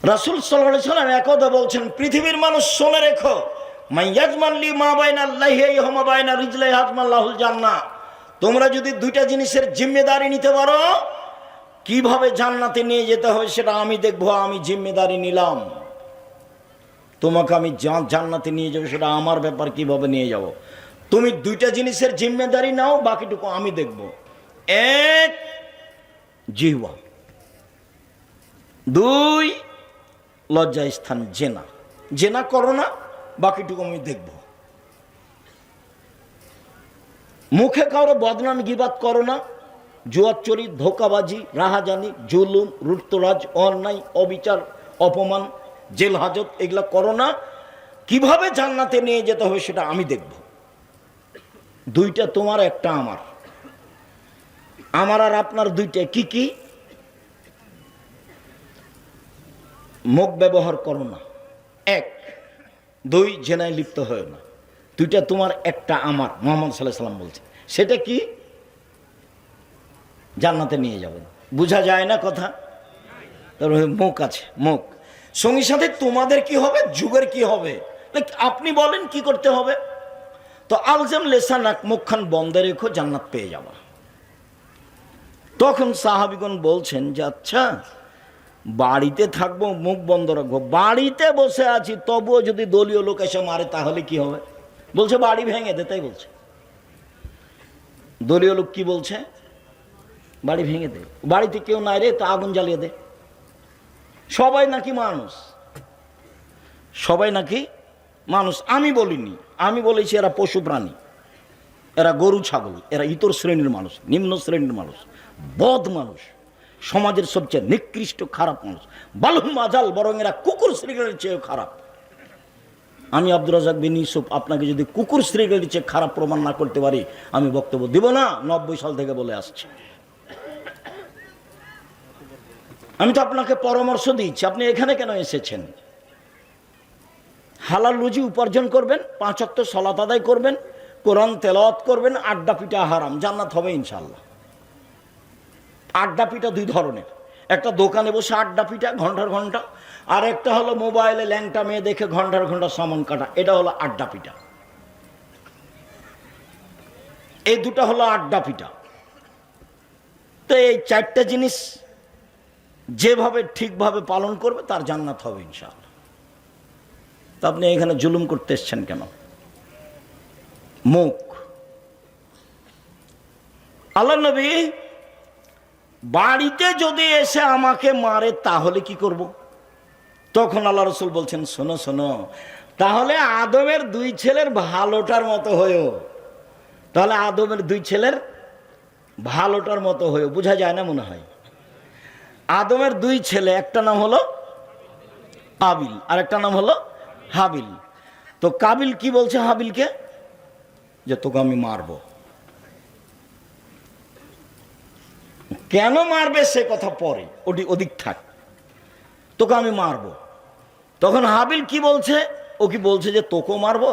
রাসূল সাল্লাল্লাহু আলাইহি সাল্লাম একদা বলছেন, পৃথিবীর মানুষ শুনে রেখো, মাইয়াজমাল্লি মা বাইনা আল্লাহি ওয়া মা বাইনা রিজলাই হাজমাল্লাহুল জান্নাহ। তোমরা যদি দুইটা জিনিসের জিম্মেদারি নিতে পারো, কিভাবে জান্নাতে নিয়ে যেতে হবে সেটা আমি দেখবো। আমি জিম্মেদারি নিলাম, তোমাকে আমি জান্নাতে নিয়ে যাবো, সেটা আমার ব্যাপার, কিভাবে নিয়ে যাব। তুমি দুইটা জিনিসের জিম্মেদারি নাও, বাকিটুকু আমি দেখব। এক, জিহ্বা। দুই, লজ্জা স্থান জেনা। জেনা করো না, বাকিটুকু আমি দেখব। মুখে কারো বদনাম গীবাত করো না, জুয়াচুরি, ধোকাবাজি, রাহাজানি, জুলুম, লুটতরাজ, অন্যায়, অবিচার, অপমান, জেল হাজত এগুলা করো না। কিভাবে জান্নাতে নিয়ে যেতে হবে সেটা আমি দেখব। দুইটা তোমার, একটা আমার। আমার আর আপনার দুইটা কি কি? মুখ ব্যবহার করো না, এক। দুই, জেনায় লিপ্ত হয় না। দুইটা তোমার, একটা আমার। মুহাম্মদ সাল্লাল্লাহু আলাইহি সাল্লাম বলছে, সেটা কি? জান্নাতে নিয়ে যাবেন। বোঝা যায় না কথা? তারপরে মুখ আছে, মুখ। সঙ্গী সাথে তোমাদের কি হবে, যুগের কি হবে, আপনি বলেন কি করতে হবে? তো আলজাম লেসানাক, মুখখান বন্ধ রেখো, জান্নাত পেয়ে যাবা। তখন সাহাবীগণ বলছেন যে আচ্ছা, বাড়িতে থাকবো, মুখ বন্ধ রাখবো, বাড়িতে বসে আছি তবুও যদি দলীয় লোক এসে মারে তাহলে কি হবে? বলছে বাড়ি ভেঙে দে। তাই বলছে। দলীয় লোক কি বলছে? বাড়ি ভেঙে দে। বাড়িতে কেউ নাই রে, তো আগুন জ্বালিয়ে দে। সবাই নাকি মানুষ, সবাই নাকি মানুষ। আমি বলিনি, আমি বলেছি এরা পশু প্রাণী, এরা গরু ছাগল, এরা ইতর শ্রেণীর মানুষ, নিম্ন শ্রেণীর মানুষ, বদ মানুষ, সমাজের সবচেয়ে নিকৃষ্ট খারাপ মানুষ। বালহুম আজাল, বরং এরা কুকুর শ্রীগণের চেয়ে খারাপ। আমি আব্দুর রাজ্জাক বিন ইউসুফ আপনাকে যদি কুকুর শ্রীগণের চেয়ে খারাপ প্রমাণ না করতে পারি, আমি বক্তব্য দিব না। 90 সাল থেকে বলে আসছি। আমি তো আপনাকে পরামর্শ দিচ্ছি, আপনি এখানে কেন এসেছেন? হালাল রুজি উপার্জন করবেন, 5 ওয়াক্ত সালাত আদায় করবেন, কোরআন তেলাওয়াত করবেন, আড্ডা পিটা হারাম, জান্নাত হবে ইনশাআল্লাহ। আড্ডা পিটা দুই ধরনের, একটা দোকানে বসে আড্ডা পিটা ঘন্টার ঘন্টা, আর একটা হলো মোবাইলে ল্যাংটা মেয়ে দেখে ঘন্টার ঘন্টা সামান কাটা, এটা হলো আড্ডা পিটা। এই দুটা হলো আড্ডা পিটা। তো এই 4টা জিনিস যেভাবে ঠিকভাবে পালন করবে তার জান্নাত হবে ইনশাআল্লাহ। তা আপনি এখানে জুলুম করতে এসছেন কেন? মুখ। আল্লাহ নবী বাড়িতে যদি এসে আমাকে মারে তাহলে কি করব? তখন আল্লাহ রসুল বলছেন, শোনো শোনো, তাহলে আদমের 2 ছেলের ভালোটার মতো হয়েও, তাহলে আদমের 2 ছেলের ভালোটার মতো হয়েও। বোঝা যায় না মনে হয়? আদমের 2 ছেলে, একটা নাম হলো কাবিল আর একটা নাম হলো হাবিল। তো কাবিল কি বলছে হাবিলকে? যে তোকে আমি মারবো। কেন মারবে সে কথা পরে, ওদিক থাক, তোকে আমি মারবো। তখন হাবিল কি বলছে? ও কি বলছে যে তোকেও মারবো?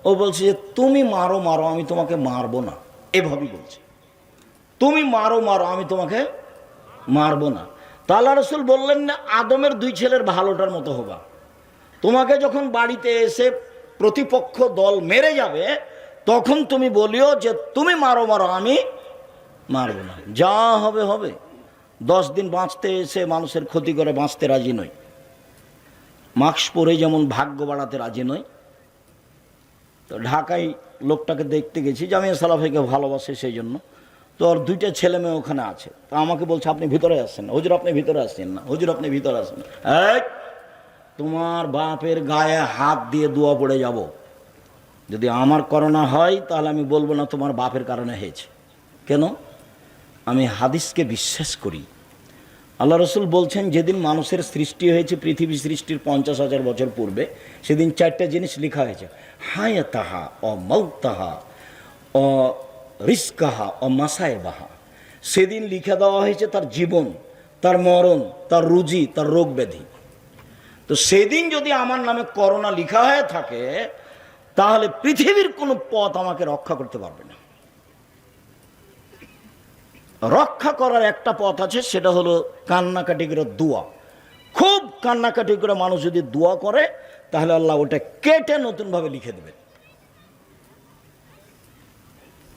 ও বলছে যে তুমি মারো মারো, আমি তোমাকে মারবো না। এভাবেই বলছে, তুমি মারো মারো, আমি তোমাকে মারবো না। তা আল্লাহ রসুল বললেন না, আদমের 2 ছেলের ভালোটার মতো হবা। তোমাকে যখন বাড়িতে এসে প্রতিপক্ষ দল মেরে যাবে, তখন তুমি বলিও যে তুমি মারো মারো, আমি মারবো না। যা হবে হবে। 10 দিন বাঁচতে এসে মানুষের ক্ষতি করে বাঁচতে রাজি নই। মাস্ক পরে যেমন ভাগ্য বাড়াতে রাজি নই। তো ঢাকায় লোকটাকে দেখতে গেছি, জামিয়া সালাফিকে ভালোবাসে, সেই জন্য। তো ওর 2টা ছেলে মেয়ে ওখানে আছে। তো আমাকে বলছে আপনি ভিতরে আসছেন না। হুজুর আপনি ভিতরে আসছেন না, হুজুর আপনি ভিতরে আসছেন না। তোমার বাপের গায়ে হাত দিয়ে দোয়া পড়ে যাব। যদি আমার করোনা হয় তাহলে আমি বলবো না তোমার বাপের কারণে হয়েছে। কেন? আমি হাদিসকে বিশ্বাস করি। আল্লাহ রসুল বলছেন, যেদিন মানুষের সৃষ্টি হয়েছে পৃথিবী সৃষ্টির 50,000 বছর পূর্বে, সেদিন 4টা জিনিস লেখা হয়েছে, হায়াতাহা ও মৌতাহা ও রিস্কাহা ও মাসায়েবাহা। সেদিন লিখে দেওয়া হয়েছে তার জীবন, তার মরণ, তার রুজি, তার রোগ ব্যাধি। তো সেদিন যদি আমার নামে করোনা লেখা হয়ে থাকে, তাহলে পৃথিবীর কোনো পথ আমাকে রক্ষা করতে পারবে না। রক্ষা করার একটা পথ আছে, সেটা হলো কান্নাকাটি করে দোয়া। খুব কান্নাকাটি করে মানুষ যদি দোয়া করে তাহলে আল্লাহ ওটা কেটে নতুনভাবে লিখে দেবেন,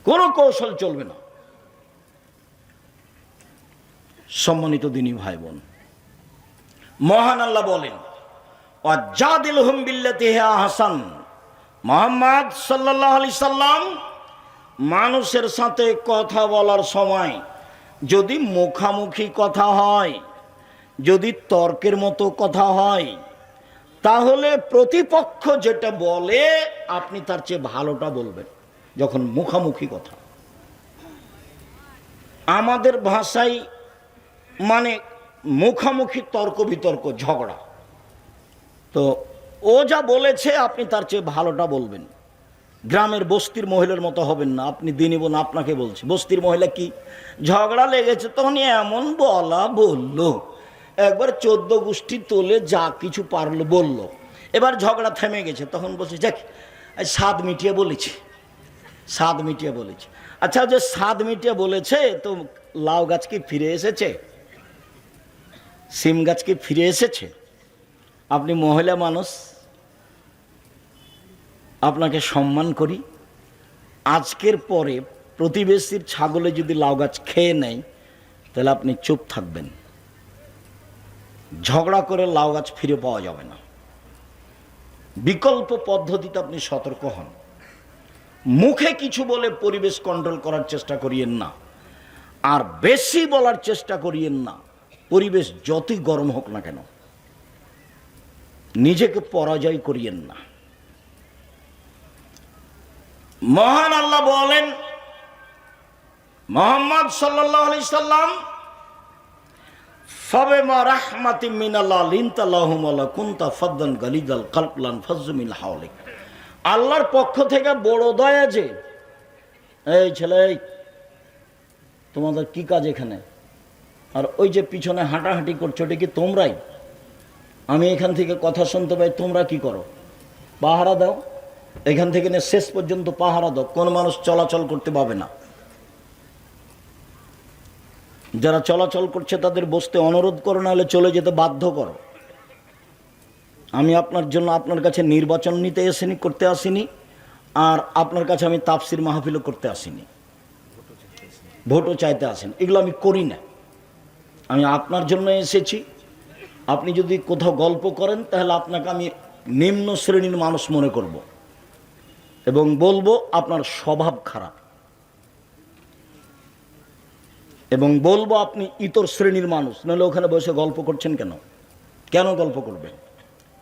কোনো কৌশল চলবে না। সম্মানিত দিনী ভাই বোন, মহান আল্লাহ বলেন ওয়াজাদিলহুম বিল্লাতি হিয়া আহসান। মুহাম্মদ সাল্লাল্লাহু আলাইহি সাল্লাম মানুষের সাথে কথা বলার সময় যদি মুখামুখি কথা হয়, যদি তর্কের মতো কথা হয়, তাহলে প্রতিপক্ষ যেটা বলে আপনি তার চেয়ে ভালোটা বলবেন। যখন মুখামুখি কথা, আমাদের ভাষায় মানে মুখামুখি তর্ক বিতর্ক ঝগড়া, তো ও যা বলেছে আপনি তার চেয়ে ভালোটা বলবেন। গ্রামের বস্তির মহিলার মতো হবেন না। আপনি দিনই বোন আপনাকে বলছি, বস্তির মহিলা কি ঝগড়া লেগেছে তখন এমন বলা বললো, একবার 14 গোষ্ঠী তোলে যা কিছু পারলো বলল, এবার ঝগড়া থেমে গেছে, তখন বলছে যাক স্বাদ মিটিয়ে বলেছে, স্বাদ মিটিয়ে বলেছে। আচ্ছা, যে স্বাদ মিটিয়ে বলেছে তো লাউ গাছ কি ফিরে এসেছে? সিম গাছ কি ফিরে এসেছে? আপনি মহিলা মানুষ, আপনাকে সম্মান করি, আজকের পরে প্রতিবেশীর ছাগলে যদি লাউ গাছ খেয়ে নেয় তাহলে আপনি চুপ থাকবেন। ঝগড়া করে লাউ গাছ ফিরে পাওয়া যাবে না। বিকল্প পদ্ধতিতে আপনি সতর্ক হন। মুখে কিছু বলে পরিবেশ কন্ট্রোল করার চেষ্টা করিয়েন না, আর বেশি বলার চেষ্টা করিয়েন না। পরিবেশ যতই গরম হোক না কেন, নিজেকে পরাজয় করিয়েন না। মহান আল্লাহ বলেন মুহাম্মদ সাল্লাল্লাহু আলাইহি সাল্লাম ফাবিমা রাহমাতিম মিনাল্লাহ লিনতা লাহুম ওয়া কুনতা ফাদদান গালিদাল কলব লান ফাযু মিন হাওলিক। আল্লাহর পক্ষ থেকে বড় দয়া যে, এই ছেলে তোমাদের কি কাজ এখানে? আর ওই যে পিছনে হাঁটাহাঁটি করছো এটা কি তোমরাই? আমি এখান থেকে কথা শুনতে পাই, তোমরা কি করো? পাহারা দাও। এখান থেকে নিয়ে শেষ পর্যন্ত পাহারা দাও, কোন মানুষ চলাচল করতে পাবে না। যারা চলাচল করছে তাদের বসতে অনুরোধ করো, না হলে চলে যেতে বাধ্য করো। আমি আপনার জন্য আপনার কাছে নির্বাচন নিতে করতে আসিনি, আর আপনার কাছে আমি তাফসির মাহফিলও করতে আসিনি, ভোটও চাইতে আসিনি। এগুলো আমি করি না। আমি আপনার জন্য এসেছি। আপনি যদি কোথাও গল্প করেন তাহলে আপনাকে আমি নিম্ন শ্রেণীর মানুষ মনে করব এবং বলবো আপনার স্বভাব খারাপ, এবং বলবো আপনি ইতর শ্রেণীর মানুষ। নাহলে ওখানে বসে গল্প করছেন কেন? কেন গল্প করবেন?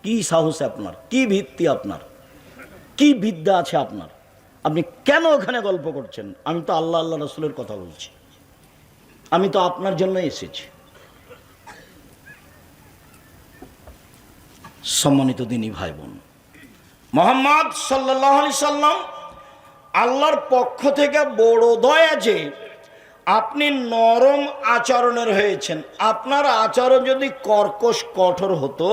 কি সাহস আপনার? কি ভিত্তি আপনার? কি বিদ্যা আছে আপনার? আপনি কেন ওখানে গল্প করছেন? আমি তো আল্লাহ আল্লাহ রাসূলের কথা বলছি। আমি তো আপনার জন্য এসেছি। সম্মানিত দিনী ভাই বোন, মুহাম্মদ সাল্লাল্লাহু আলাইহি সাল্লাম আল্লাহর পক্ষ থেকে বড় দয়া যে আপনি নরম আচরণের হয়েছেন। আপনার আচরণ যদি কর্কশ কঠোর হতো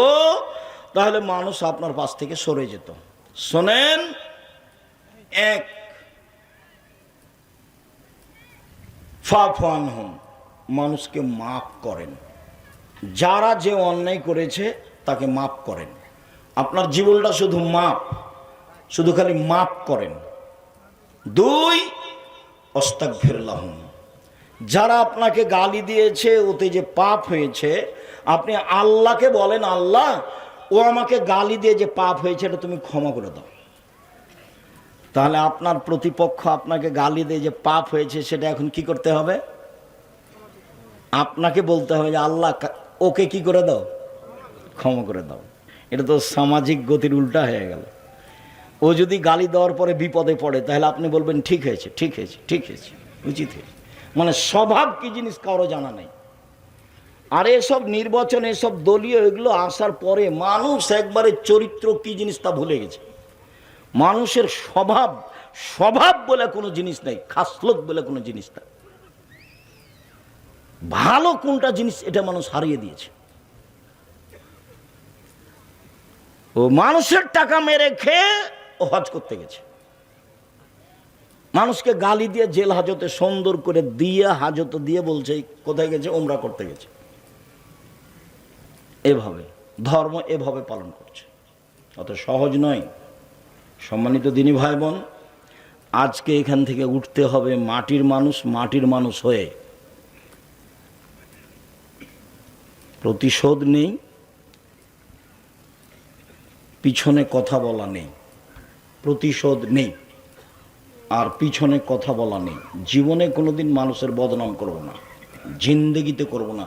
তাহলে মানুষ আপনার পাশ থেকে সরে যেত। শোনেন, এক, ফাফু আনহুম, মানুষকে মাফ করেন। যারা যে অন্যায় করেছে তাকে মাফ করেন। আপনার জীবনটা শুধু মাপ, শুধু খালি মাপ করেন। দুই, আস্তাগফির লাহুম, যারা আপনাকে গালি দিয়েছে, ওতে যে পাপ হয়েছে, আপনি আল্লাহকে বলেন, আল্লাহ ও আমাকে গালি দিয়ে যে পাপ হয়েছে এটা তুমি ক্ষমা করে দাও। তাহলে আপনার প্রতিপক্ষ আপনাকে গালি দিয়ে যে পাপ হয়েছে সেটা এখন কি করতে হবে? আপনাকে বলতে হবে যে আল্লাহ ওকে কি করে দাও, ক্ষমা করে দাও। এটা তো সামাজিক গতির উল্টা হয়ে গেল। ও যদি গালি দেওয়ার পরে বিপদে পড়ে তাহলে আপনি বলবেন ঠিক হয়েছে, ঠিক হয়েছে, ঠিক হয়েছে, উচিত হয়েছে। মানে স্বভাব কি জিনিস কারো জানা নেই। আর এসব নির্বাচন, এসব দলীয় এগুলো আসার পরে মানুষ একবারে চরিত্র কি জিনিস তা ভুলে গেছে। মানুষের স্বভাব, স্বভাব বলে কোনো জিনিস নেই, খাসলত বলে কোনো জিনিস নেই। ভালো কোনটা জিনিস এটা মানুষ হারিয়ে দিয়েছে। ও মানুষের টাকা মেরে খেয়ে ও হজ করতে গেছে, মানুষকে গালি দিয়ে জেল হাজতে সুন্দর করে দিয়ে হাজত দিয়ে বলছে কোথায় গেছে? উমরা করতে গেছে। এভাবে ধর্ম এভাবে পালন করছে। অত সহজ নয়। সম্মানিত দিনী ভাই বোন, আজকে এখান থেকে উঠতে হবে মাটির মানুষ হয়ে। প্রতিশোধ নেই, পিছনে কথা বলা নেই। প্রতিশোধ নেই আর পিছনে কথা বলা নেই। জীবনে কোনোদিন মানুষের বদনাম করব না, জিন্দেগিতে করব না।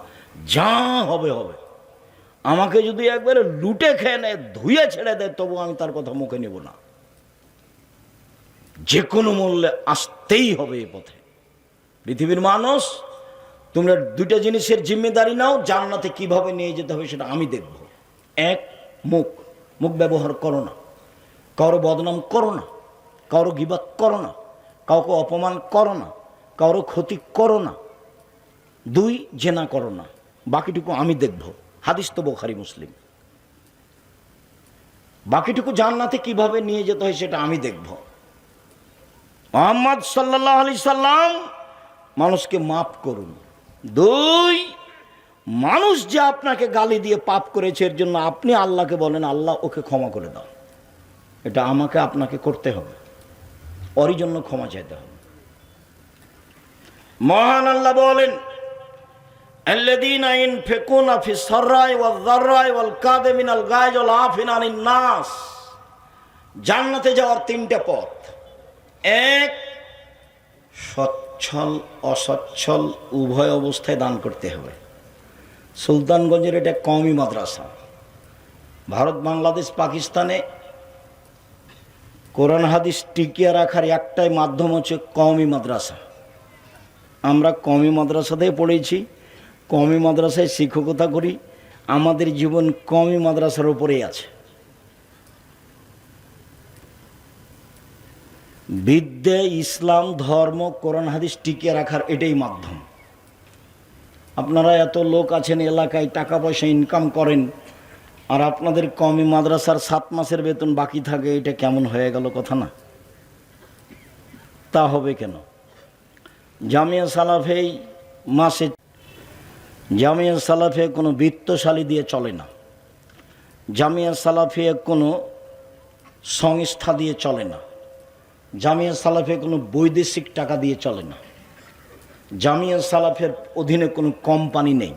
যা হবে হবে। আমাকে যদি একবারে লুটে খেয়ে নেয়, ধুয়ে ছেড়ে দেয়, তবু আমি তার কথা মুখে নেব না। যে কোনো মূল্যে আসতেই হবে এ পথে। পৃথিবীর মানুষ, তোমরা দুইটা জিনিসের জিম্মেদারি নাও। জান্নাতে কিভাবে নিয়ে যেতে হবে সেটা আমি দেখব। এক, মুখ ব্যবহার করো না, কারো বদনাম করো না, কারো গীবাত করো না, কাউকে অপমান করো না, কারো ক্ষতি করো না। দুই, জেনা করো না। বাকিটুকু আমি দেখব। হাদিস তো বুখারী মুসলিম। বাকিটুকু জান্নাতে কিভাবে নিয়ে যেতে হয় সেটা আমি দেখব। মুহাম্মদ সাল্লাল্লাহু আলাইহি সাল্লাম মানুষকে মাফ করুন। দুই, মানুষ যে আপনাকে গালি দিয়ে পাপ করেছে এর জন্য আপনি আল্লাহকে বলেন, আল্লাহ ওকে ক্ষমা করে দাও। এটা আমাকে আপনাকে করতে হবে, ওরই জন্য ক্ষমা চাইতে হবে। মহান আল্লাহ বলেন, আল্লাযীনা ইনফিকুনা ফিস সাররাই ওয়াজ যাররাই ওয়াল কাযিমিনাল গায়জ ওয়াল আফিনা আনিন নাস। জান্নাতে যাওয়ার তিনটা পথ। এক, সচ্ছল অসচ্ছল উভয় অবস্থায় দান করতে হবে। সুলতানগঞ্জের এটা কওমি মাদ্রাসা। ভারত, বাংলাদেশ, পাকিস্তানে কোরআন হাদিস টিকিয়ে রাখার একটাই মাধ্যম হচ্ছে কওমি মাদ্রাসা। আমরা কওমি মাদ্রাসাতেই পড়েছি, কওমি মাদ্রাসায় শিক্ষকতা করি। আমাদের জীবন কওমি মাদ্রাসার উপরেই আছে। বিদ্যে, ইসলাম ধর্ম, কোরআন হাদিস টিকিয়ে রাখার এটাই মাধ্যম। আপনারা এত লোক আছেন এলাকায়, টাকা পয়সা ইনকাম করেন, আর আপনাদের কওমি মাদ্রাসার 7 মাসের বেতন বাকি থাকে। এটা কেমন হয়ে গেল কথা না? তা হবে কেন? জামিয়া সালাফে মাসে, জামিয়া সালাফে কোনো বিত্তশালী দিয়ে চলে না। জামিয়া সালাফে কোনো সংস্থা দিয়ে চলে না। জামিয়া সালাফে কোনো বৈদেশিক টাকা দিয়ে চলে না। জামিয়া সালাফের অধীনে কোনো কোম্পানি নেই।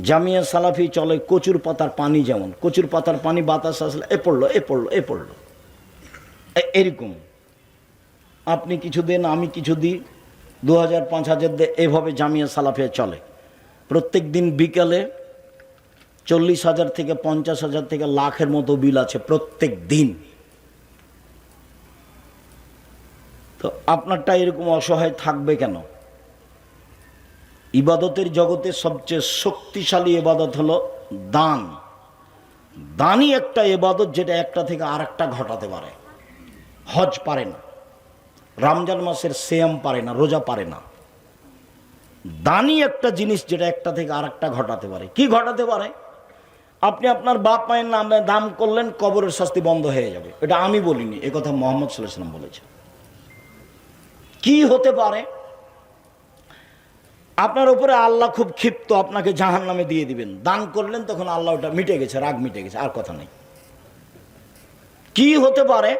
জামিয়া সালাফি চলে কচুর পাতার পানি। যেমন কচুর পাতার পানি বাতাস আসলে এ পড়লো এরকম। আপনি কিছু দেন, আমি কিছু দিই, 2000 5000 দে, এভাবে জামিয়া সালাফিয়া চলে। প্রত্যেক দিন বিকালে 40,000 থেকে 50,000 থেকে লাখের মতো বিল আছে প্রত্যেক দিন। তো আপনারটা এরকম অসহায় থাকবে কেন? ইবাদতের জগতে সবচেয়ে শক্তিশালী ইবাদত হলো দান। দানই একটা ইবাদত যেটা একটা থেকে আরেকটা ঘটাতে পারে। হজ পারে না, রমজান মাসের সিয়াম পারে না, রোজা পারে না। দানই একটা জিনিস যেটা একটা থেকে আরেকটা ঘটাতে পারে। কি ঘটাতে পারে? আপনি আপনার বাপ মায়ের নামে দান করলেন, কবরের শাস্তি বন্ধ হয়ে যাবে। এটা আমি বলিনি, এ কথা মুহাম্মদ সাল্লাল্লাহু আলাইহি ওয়াসাল্লাম বলেছেন। কি হতে পারে? আপনার উপরে আল্লাহ খুব ক্ষিপ্ত, আপনাকে জাহান্নামে দিয়ে দিবেন। দান করলেন, তখন আল্লাহ ওটা মিটে গেছে, রাগ মিটে গেছে, আর কথা নেই। কি হতে পারে?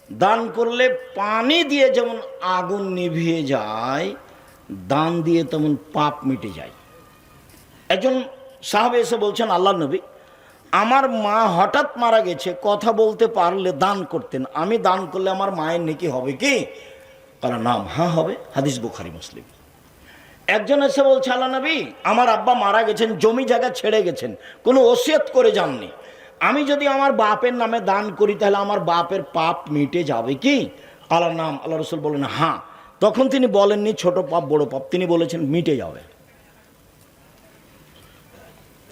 দান করলে পানি দিয়ে যেমন আগুন নিভিয়ে যায়, দান দিয়ে তেমন পাপ মিটে যায়। একজন সাহাবে এসে বলছেন, আল্লাহর নবী, আমার মা হঠাৎ মারা গেছে, কথা বলতে পারলে দান করতেন, আমি দান করলে আমার মায়ের নেকি হবে কি? তারা নাম, হ্যাঁ হবে। হাদিস বুখারী মুসলিম। একজন এসে বলছে, আল্লাহ নবী, আমার আব্বা মারা গেছেন, জমি জায়গা ছেড়ে গেছেন, কোনো ওসিয়ত করে যাননি, আমি যদি আমার বাপের নামে দান করি তাহলে আমার বাপের পাপ মিটে যাবে কি? আল্লাহ নাম, আল্লাহ রসুল বলেন হ্যাঁ। তখন তিনি বলেননি ছোট পাপ বড় পাপ, তিনি বলেছেন মিটে যাবে।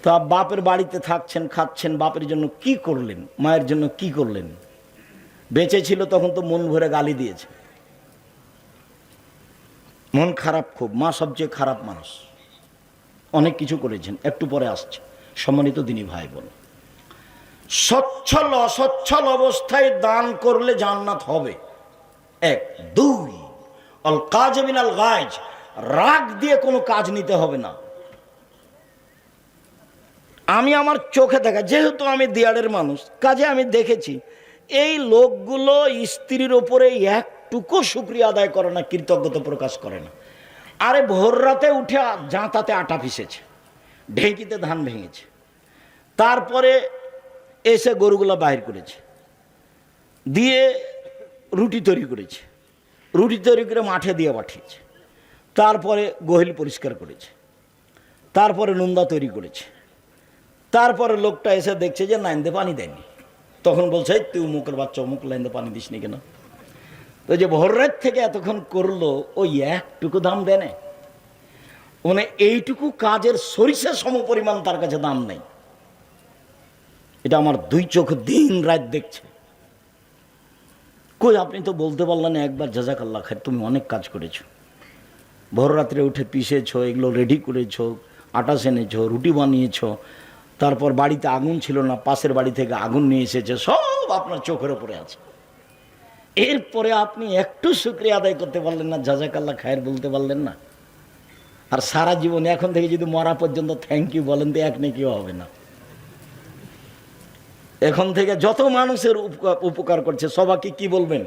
তা বাপের বাড়িতে থাকছেন, খাচ্ছেন, বাপের জন্য কি করলেন, মায়ের জন্য কি করলেন? বেঁচে ছিল তখন তো মন ভরে গালি দিয়েছে, মন খারাপ খুব। মা সবচেয়ে খারাপ মানুষ, অনেক কিছু করেছেন, একটু পরে আসছে। সম্মানিত দিনী ভাই বোন, সচ্ছল অসচ্ছল অবস্থায় দান করলে জান্নাত হবে। এক। দুই, আল কাজ মিনাল গায়জ, রাগ দিয়ে কোনো কাজ নিতে হবে না। আমি আমার চোখে দেখা, যেহেতু আমি দিয়াড়ের মানুষ, কাজে আমি দেখেছি এই লোকগুলো স্ত্রীর ওপরে একটুকু শুকরিয়া আদায় করে না, কৃতজ্ঞতা প্রকাশ করে না। আরে ভোর রাতে উঠে জাঁতাতে আটা পিসেছে, ঢেঁকিতে ধান ভেঙেছে, তারপরে এসে গরুগুলো বাহির করেছে, দিয়ে রুটি তৈরি করেছে, রুটি তৈরি করে মাঠে দিয়ে পাঠিয়েছে, তারপরে গহিল পরিষ্কার করেছে, তারপরে নুন্দা তৈরি করেছে, তারপরে লোকটা এসে দেখছে যে লাইনতে পানি দেয়নি, তখন বলছে তুই মুখের বাচ্চা মুখ লাইনতে পানি দিসনি কেন? তো যে ভোর রাত থেকে এতক্ষণ করলো ওই একটুকু দাম দেয় না, মানে এইটুকু কাজের সরিষা সম পরিমাণ তার কাছে দাম নেই। এটা আমার দুই চোখ দিন রাত দেখছে। কই আপনি তো বলতে পারলেন একবার জাযাকাল্লাহ খায়ের, তুমি অনেক কাজ করেছো, ভোর রাত্রে উঠে পিষেছো, এগুলো রেডি করেছো, আটা সেনেছো, রুটি বানিয়েছো, তারপর বাড়িতে আগুন ছিল না, পাশের বাড়ি থেকে আগুন নিয়ে এসেছে, সব আপনার চোখের উপরে আছে। এরপরে আপনি একটু শুকরিয়া আদায় করতে পারলেন না, জাযাকাল্লাহ খায়ের বলতে পারলেন না? আর সারা জীবন এখন থেকে যদি মরা পর্যন্ত থ্যাংক ইউ বলেন তো এক নেকিও হবে না। এখন থেকে যত মানুষের উপকার করছে সবাইকে কি বলবেন?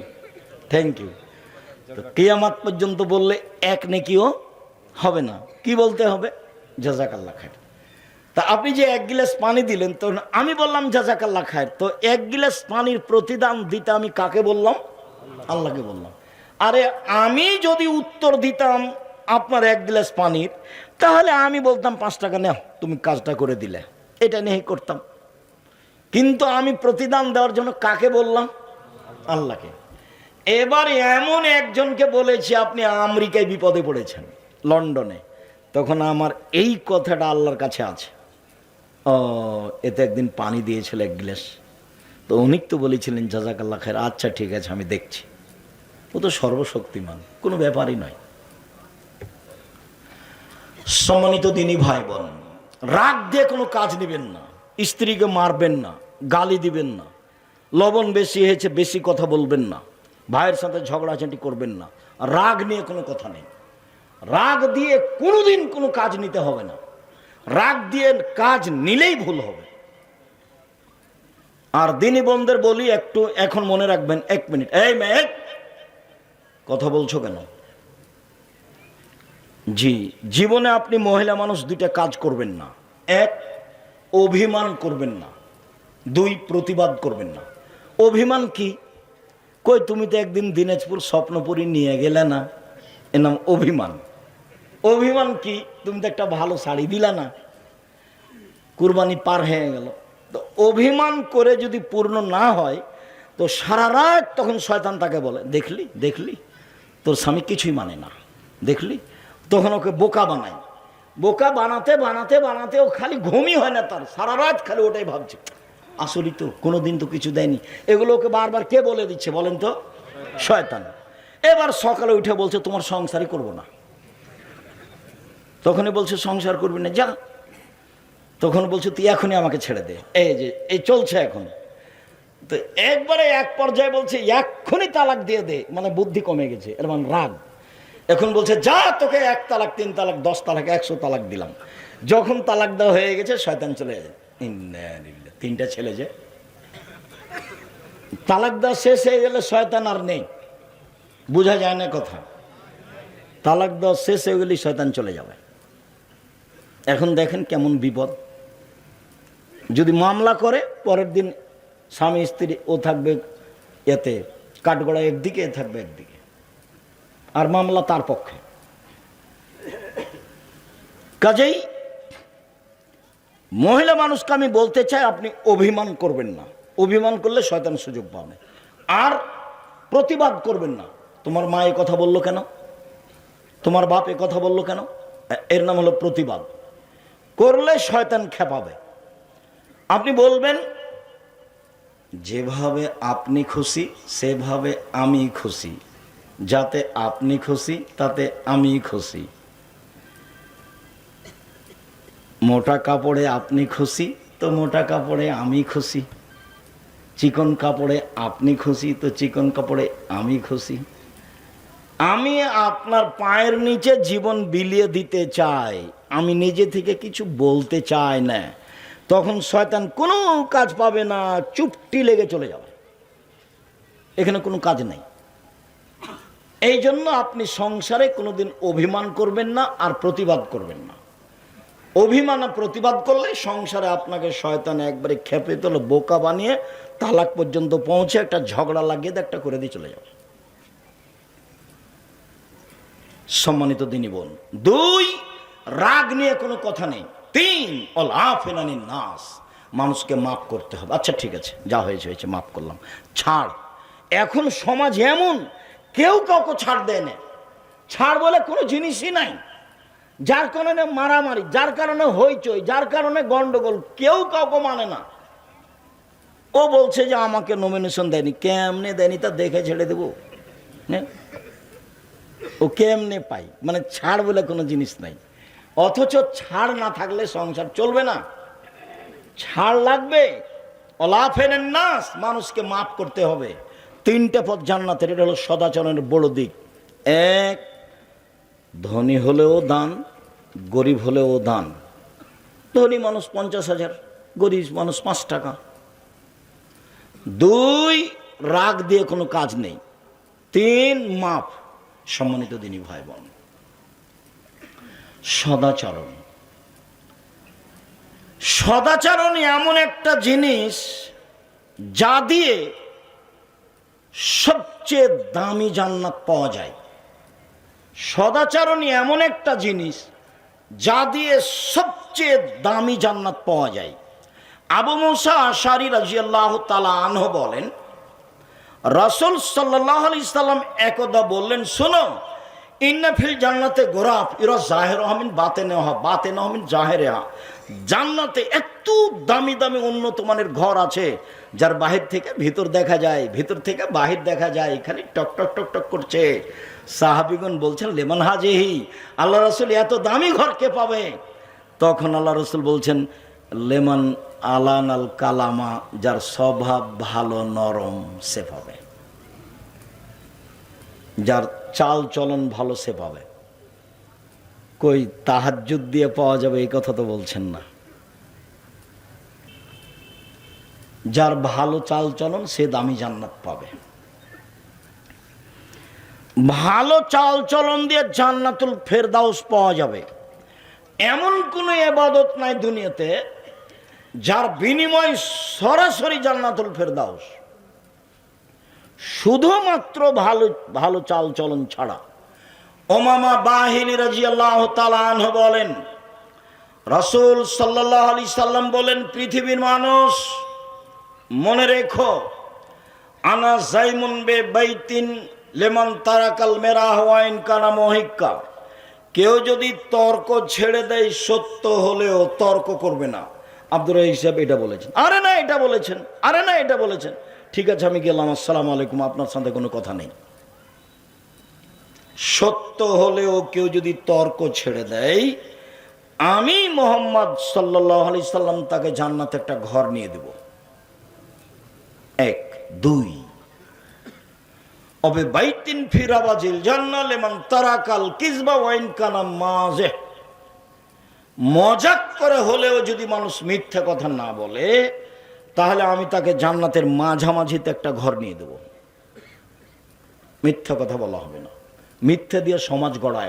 Thank you. কিয়ামত পর্যন্ত বললে এক নেকিও হবে না, কি বলতে হবে? জাযাকাল্লাহ খায়ের। তা আপনি যে এক গিলাস পানি দিলেন, তো আমি বললাম জাযাকাল্লাহ খায়ের, তো এক গিলাস পানির প্রতিদান দিতে আমি কাকে বললাম? আল্লাহকে বললাম। আরে আমি যদি উত্তর দিতাম আপনার এক গ্লাস পানির, তাহলে আমি বলতাম 5 টাকা নাও, তুমি কাজটা করে দিলে, এটা নিয়েই করতাম। কিন্তু আমি প্রতিদান দেওয়ার জন্য কাকে বললাম? আল্লাহকে। এবার এমন একজনকে বলেছি আপনি আমেরিকায় বিপদে পড়েছেন, লন্ডনে, তখন আমার এই কথাটা আল্লাহর কাছে আছে, ও এতে একদিন পানি দিয়েছিল 1 গ্লাস, তো উনি তো বলেছিলেন জাযাকাল্লাহ খায়ের, আচ্ছা ঠিক আছে আমি দেখছি। ও তো সর্বশক্তিমান, কোনো ব্যাপারই নয়। সম্মানিত দিনী ভাই বোন, রাগ দিয়ে কোনো কাজ নেবেন না, স্ত্রীকে মারবেন না, গালি দিবেন না, লবণ বেশি হয়েছে বেশি কথা বলবেন না, ভাইয়ের সাথে ঝগড়াঝাটি করবেন না। রাগ নিয়ে কোনো কথা নেই, রাগ দিয়ে কোনোদিন কোনো কাজ নিতে হবে না, রাগ দিয়ে কাজ নিলেই ভুল হবে। আর দিনী বোনদের বলি একটু এখন মনে রাখবেন, 1 মিনিট, এই মেয়ে কথা বলছো কেন? জি, জীবনে আপনি মহিলা মানুষ 2টা কাজ করবেন না। 1, অভিমান করবেন না। 2, প্রতিবাদ করবেন না। অভিমান কি? কই তুমি তো একদিন দিনাজপুর স্বপ্নপুরী নিয়ে গেলে না, এর নাম অভিমান। অভিমান কি? তুমি তো একটা ভালো শাড়ি দিলা না, কুরবানি পার হয়ে গেল। তো অভিমান করে যদি পূর্ণ না হয় তো সারা রাত তখন শয়তান তাকে বলে, দেখলি দেখলি তোর স্বামী কিছুই মানে না, দেখলি। তখন ওকে বোকা বানায়, বোকা বানাতে বানাতে বানাতে ও খালি ঘুমই হয় না তার, সারা রাত খালি ওটাই ভাবছে, আসলেই তো কোনোদিন তো কিছু দেয়নি। এগুলো ওকে বারবার কে বলে দিচ্ছে বলেন তো? শয়তান। এবার সকালে উঠে বলছে তোমার সংসারই করবো না, তখনই বলছে সংসার করবি না, যা। তখন বলছে তুই এখনই আমাকে ছেড়ে দে, এই যে এই চলছে এখন। তো একবারে এক পর্যায়ে বলছে এক্ষুনি তালাক দিয়ে দে, মানে বুদ্ধি কমে গেছে, এর মানে রাগ। এখন বলছে যা, তোকে 1 তালাক 3 তালাক 10 তালাক 100 তালাক দিলাম। যখন তালাক দেওয়া হয়ে গেছে শয়তান চলে যায়, 3টা ছেলে যে তালাক দেওয়া শেষ হয়ে গেলে শয়তান আর নেই, বোঝা যায় না কথা। তালাক দেওয়া শেষ হয়ে গেলে শয়তান চলে যাবে। এখন দেখেন কেমন বিপদ। যদি মামলা করে পরের দিন স্বামী স্ত্রী ও থাকবে এতে কাঠগড়া একদিকে, এ থাকবে একদিকে, আর মামলা তার পক্ষে। কাজেই মহিলা মানুষকে আমি বলতে চাই আপনি অভিমান করবেন না, অভিমান করলে শয়তান সুযোগ পাবে। আর প্রতিবাদ করবেন না, তোমার মা এ কথা বললো কেন, তোমার বাপ এ কথা বললো কেন, এর নাম হলো প্রতিবাদ। করলে শয়তান খেপাবে। আপনি বলবেন যেভাবে আপনি খুশি সেভাবে আমি খুশি, যাতে আপনি খুশি তাতে আমি খুশি। মোটা কাপড়ে আপনি খুশি তো মোটা কাপড়ে আমি খুশি, চিকন কাপড়ে আপনি খুশি তো চিকন কাপড়ে আমি খুশি। আমি আপনার পায়ের নিচে জীবন বিলিয়ে দিতে চাই, আমি নিজে থেকে কিছু বলতে চাই না। তখন শয়তান কোনো কাজ পাবে না, চুপটি লেগে চলে যাবে, এখানে কোনো কাজ নেই। এই জন্য আপনি সংসারে কোনোদিন অভিমান করবেন না আর প্রতিবাদ করবেন না। অভিমান আর প্রতিবাদ করলে সংসারে আপনাকে শয়তান একবারে খেপে তোলে, বোকা বানিয়ে তালাক পর্যন্ত পৌঁছে একটা ঝগড়া লাগিয়ে একটা করে দিয়ে চলে যাবে। সম্মানিত দিনী বোন, 2, রাগ নিয়ে কোনো কথা নেই। 3, অল আফেনানি নাস, মানুষকে মাফ করতে হবে। আচ্ছা ঠিক আছে, যা হয়েছে হয়েছে, মাফ করলাম, ছাড়। এখন সমাজ এমন, কেউ কাউকে ছাড় দেয় না। ছাড় বলে কোনো জিনিসই নাই, যার কারণে মারামারি, যার কারণে হইচই, যার কারণে গন্ডগোল, কেউ কাউকে মানে না। ও বলছে যে আমাকে নমিনেশন দেয়নি, কেমনে দেয়নি তা দেখে ছেড়ে দেবো, ও কেমনে পাই, মানে ছাড় বলে কোনো জিনিস নাই। অথচ ছাড় না থাকলে সংসার চলবে না, ছাড় লাগবে। অলাফেন নাস, মানুষকে মাফ করতে হবে। 3টে পথ জান্নাতের, এটা হলো সদাচরণের বড় দিক। 1, ধনী হলেও দান, গরিব হলেও দান। ধনী মানুষ 50,000, গরিব মানুষ 5 টাকা। 2, রাগ দিয়ে কোনো কাজ নেই। 3, মাফ। সম্মানিত দিনী ভাই বোন, সদাচরণ, সদাচরণ এমন একটা জিনিস যা দিয়ে সবচেয়ে দামি জান্নাত পাওয়া যায়। সদাচরণ এমন একটা জিনিস যা দিয়ে সবচেয়ে দামি জান্নাত পাওয়া যায়। আবু মুসা আশারী রাদিয়াল্লাহু তাআলা আনহু বলেন, রাসূল সাল্লাল্লাহু আলাইহি সাল্লাম একদা বললেন, শোনো, ইন্না ফিল জান্নাতে গোরাফ ইরা জাহিরুহা মিন বাতিনিহা বাতিনুহা মিন জাহিরিহা। জান্নাতে এত দামি দামি উন্নত মানের ঘর আছে যার বাহির থেকে ভিতর দেখা যায়, ভিতর থেকে বাহির দেখা যায়, খালি টক টক টক টক করছে। সাহাবীগণ বলছেন, লেমান হাজিহি, আল্লাহ রাসূল এত দামি ঘর কে পাবে? তখন আল্লাহ রাসূল বলছেন, লেমান আলান আল কালামা, যার স্বভাব ভালো নরম সে পাবে, যার চাল চলন ভালো সে পাবে। কই তাহাজ্জুদ দিয়ে পাওয়া যাবে এই কথা তো বলছেন না। যার ভালো চাল চলন সে দামি জান্নাত পাবে। ভালো চাল চলন দিয়ে জান্নাতুল ফেরদাউস পাওয়া যাবে। এমন কোনো ইবাদত নাই দুনিয়াতে যার বিনিময় সরাসরি জান্নাতুল ফেরদাউস, শুধুমাত্র ভালো ভালো চাল চলন ছাড়া। উমামা বাহিনী রাদিয়াল্লাহু তাআলা আনহু বলেন, রাসূল সাল্লাল্লাহু আলাইহি সাল্লাম বলেন, পৃথিবীর মানুষ মনে রেখো, আনা জাইমুন বে বাইতিন লিমান তারাকাল মেরাহ ওয়া ইন কানা মুহিক্কা। কেউ যদি তর্ক ছেড়ে দেয়, সত্য হলেও তর্ক করবে না। আব্দুর রাজ্জাক সাহেব এটা বলেছেন, আরে না এটা বলেছেন, আরে না এটা বলেছেন, ঠিক আছে আমি গেলাম, আসসালামু আলাইকুম, আপনার সাথে কোনো কথা নেই। সত্য হলেও কেউ যদি তর্ক ছেড়ে দেয়, আমি মুহাম্মদ সাল্লাল্লাহু আলাইহি সাল্লাম তাকে জান্নাতে একটা ঘর নিয়ে দেব। 1, 2, অবে বাইতিন ফিরাবাজিল জান্নাহ লিমান তারাকাল কিযবা ওয়া ইন কানা মাযিহ। মজাক করে হলেও যদি মানুষ মিথ্যা কথা না বলে, তাহলে আমি তাকে জান্নাতের মাঝামাঝিতে একটা ঘর নিয়ে দেব। মিথ্যা কথা বলা হবে না। মিথ্যা দিয়ে সমাজ গড়া,